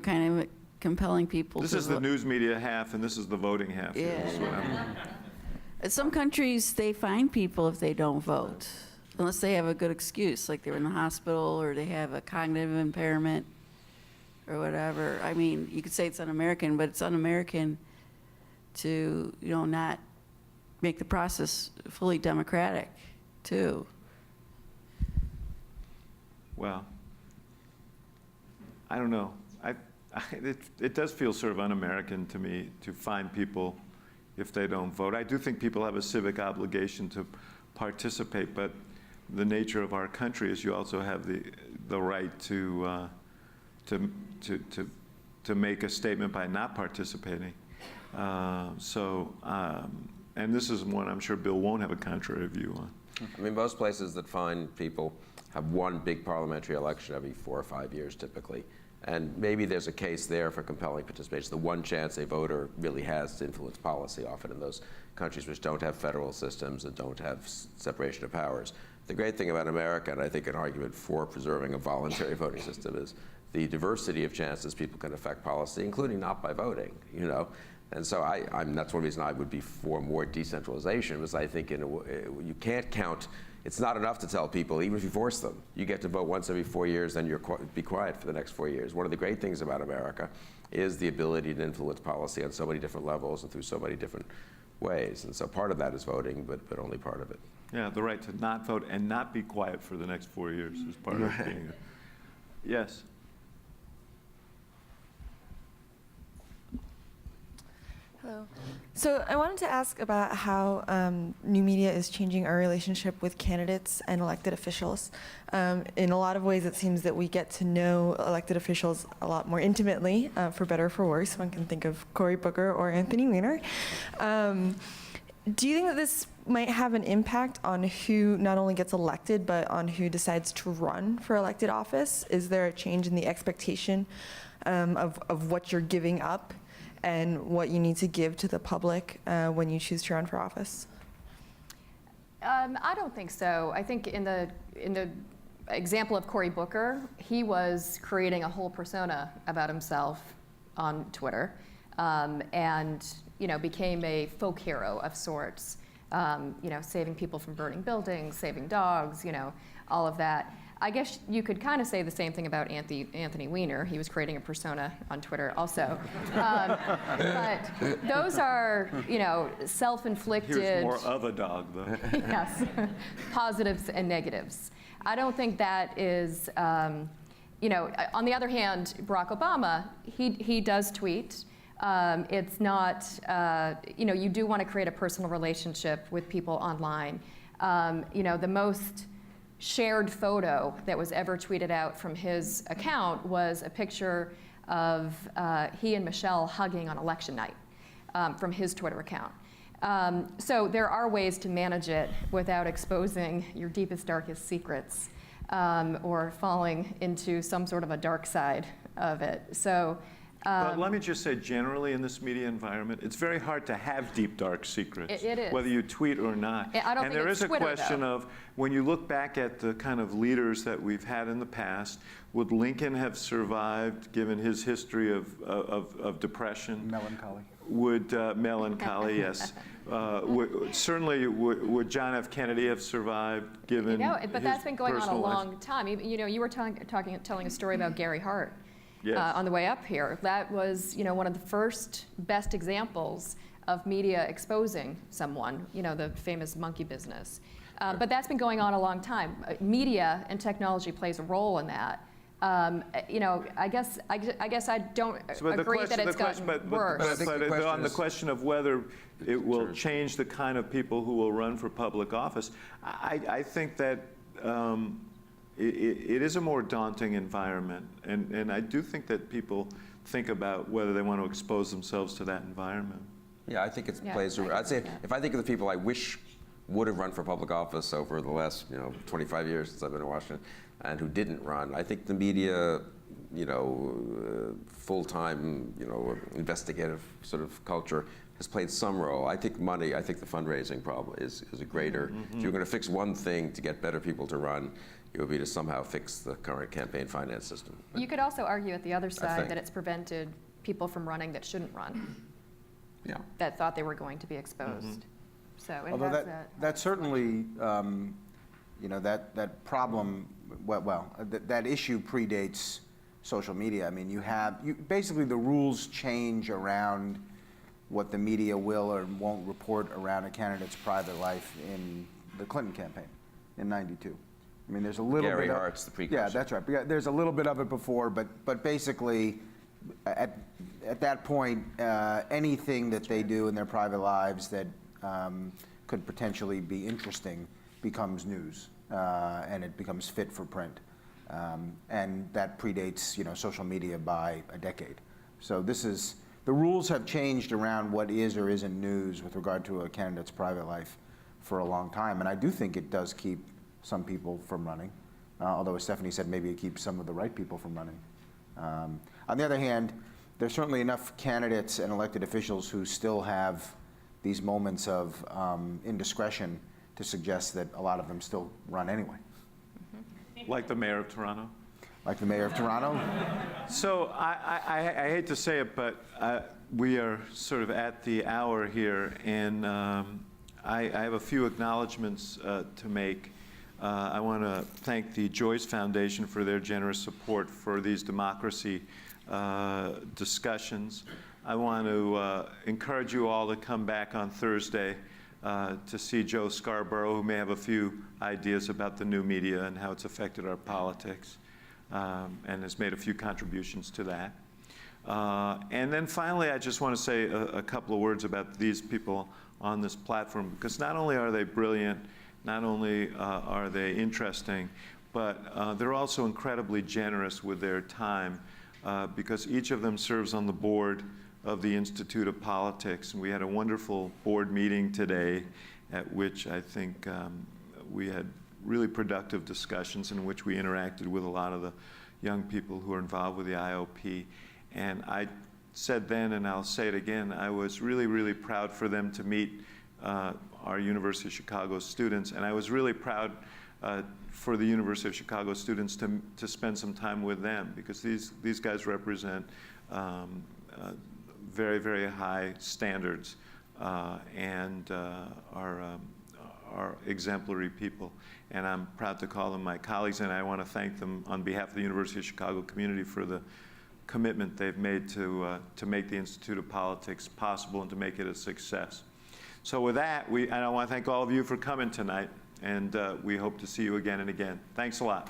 kind of compelling people This to is the vote. news media half, and this is the voting half. Yeah. This is what I'm- In some countries, they fine people if they don't vote, unless they have a good excuse, like they're in the hospital or they have a cognitive impairment or whatever. I mean, you could say it's un-American, but it's un-American to, not make the process fully democratic, too. Well, I don't know. It does feel sort of un-American to me to fine people if they don't vote. I do think people have a civic obligation to participate, but the nature of our country is you also have the right to make a statement by not participating. And this is one I'm sure Bill won't have a contrary view on. I mean, most places that fine people have one big parliamentary election every 4 or 5 years typically. And maybe there's a case there for compelling participation, the one chance a voter really has to influence policy, often in those countries which don't have federal systems and don't have separation of powers. The great thing about America, and I think an argument for preserving a voluntary voting system, is the diversity of chances people can affect policy, including not by voting, And so that's one reason I would be for more decentralization, because I think you can't count. It's not enough to tell people, even if you force them, you get to vote once every 4 years, then be quiet for the next 4 years. One of the great things about America is the ability to influence policy on so many different levels and through so many different ways. And so part of that is voting, but only part of it. Yeah, the right to not vote and not be quiet for the next 4 years is part of being. Yes. Hello. So I wanted to ask about how new media is changing our relationship with candidates and elected officials. In a lot of ways, it seems that we get to know elected officials a lot more intimately, for better or for worse. One can think of Cory Booker or Anthony Weiner. Do you think that this might have an impact on who not only gets elected, but on who decides to run for elected office? Is there a change in the expectation of what you're giving up and what you need to give to the public when you choose to run for office? I don't think so. I think in the example of Cory Booker, he was creating a whole persona about himself on Twitter, and became a folk hero of sorts. Saving people from burning buildings, saving dogs, all of that. I guess you could kind of say the same thing about Anthony Weiner. He was creating a persona on Twitter also. But those are, self-inflicted. He was more of a dog, though. Yes, positives and negatives. I don't think that is, on the other hand, Barack Obama, he does tweet. It's not, you do want to create a personal relationship with people online. The most shared photo that was ever tweeted out from his account was a picture of he and Michelle hugging on election night from his Twitter account. So there are ways to manage it without exposing your deepest, darkest secrets or falling into some sort of a dark side of it. So. But let me just say, generally in this media environment, it's very hard to have deep, dark secrets, It is. whether you tweet or not. I don't and think there it's is a Twitter, question though. of, when you look back at the kind of leaders that we've had in the past, would Lincoln have survived, given his history of depression? Melancholy. Would melancholy, yes. Certainly, would John F. Kennedy have survived, given But his that's been going on a personal life? long time. You were telling a story about Gary Hart. Yes. On the way up here. That was, one of the first best examples of media exposing someone, the famous monkey business. But that's been going on a long time. Media and technology plays a role in that. I guess I don't agree that it's gotten worse. But on the question of whether it will change the kind of people who will run for public office, I think that it is a more daunting environment, and I do think that people think about whether they want to expose themselves to that environment. Yeah, I think it Yeah, plays. I I'd say agree with that. if I think of the people I wish would have run for public office over the last 25 years since I've been in Washington, and who didn't run, I think the media, full-time, investigative sort of culture has played some role. I think the fundraising problem is a greater. If you're going to fix one thing to get better people to run, it would be to somehow fix the current campaign finance system. You could also argue at the other think. side that it's prevented people from running that shouldn't run, Yeah. that thought they were going to be exposed. So it Although has that certainly, that problem, that issue predates social media. I mean, basically the rules change around what the media will or won't report around a candidate's private life in the Clinton campaign in '92. I mean, there's a little Gary bit of, Hart's the precursor. Yeah, that's right. There's a little bit of it before, but basically, at that point, anything that they do in their private lives that could potentially be interesting becomes news, and it becomes fit for print. And that predates, social media by a decade. So the rules have changed around what is or isn't news with regard to a candidate's private life for a long time. And I do think it does keep some people from running, although as Stephanie said, maybe it keeps some of the right people from running. On the other hand, there's certainly enough candidates and elected officials who still have these moments of indiscretion to suggest that a lot of them still run anyway. Like the mayor of Toronto? Like the mayor of Toronto? So I hate to say it, but we are sort of at the hour here, and I have a few acknowledgments to make. I want to thank the Joyce Foundation for their generous support for these democracy discussions. I want to encourage you all to come back on Thursday to see Joe Scarborough, who may have a few ideas about the new media and how it's affected our politics, and has made a few contributions to that. And then finally, I just want to say a couple of words about these people on this platform, because not only are they brilliant, not only are they interesting, but they're also incredibly generous with their time, because each of them serves on the board of the Institute of Politics. And we had a wonderful board meeting today at which I think we had really productive discussions in which we interacted with a lot of the young people who are involved with the IOP. And I said then, and I'll say it again, I was really, really proud for them to meet our University of Chicago students. And I was really proud for the University of Chicago students to spend some time with them, because these guys represent very, very high standards and are exemplary people. And I'm proud to call them my colleagues, and I want to thank them on behalf of the University of Chicago community for the commitment they've made to make the Institute of Politics possible and to make it a success. So with that, and I want to thank all of you for coming tonight, and we hope to see you again and again. Thanks a lot.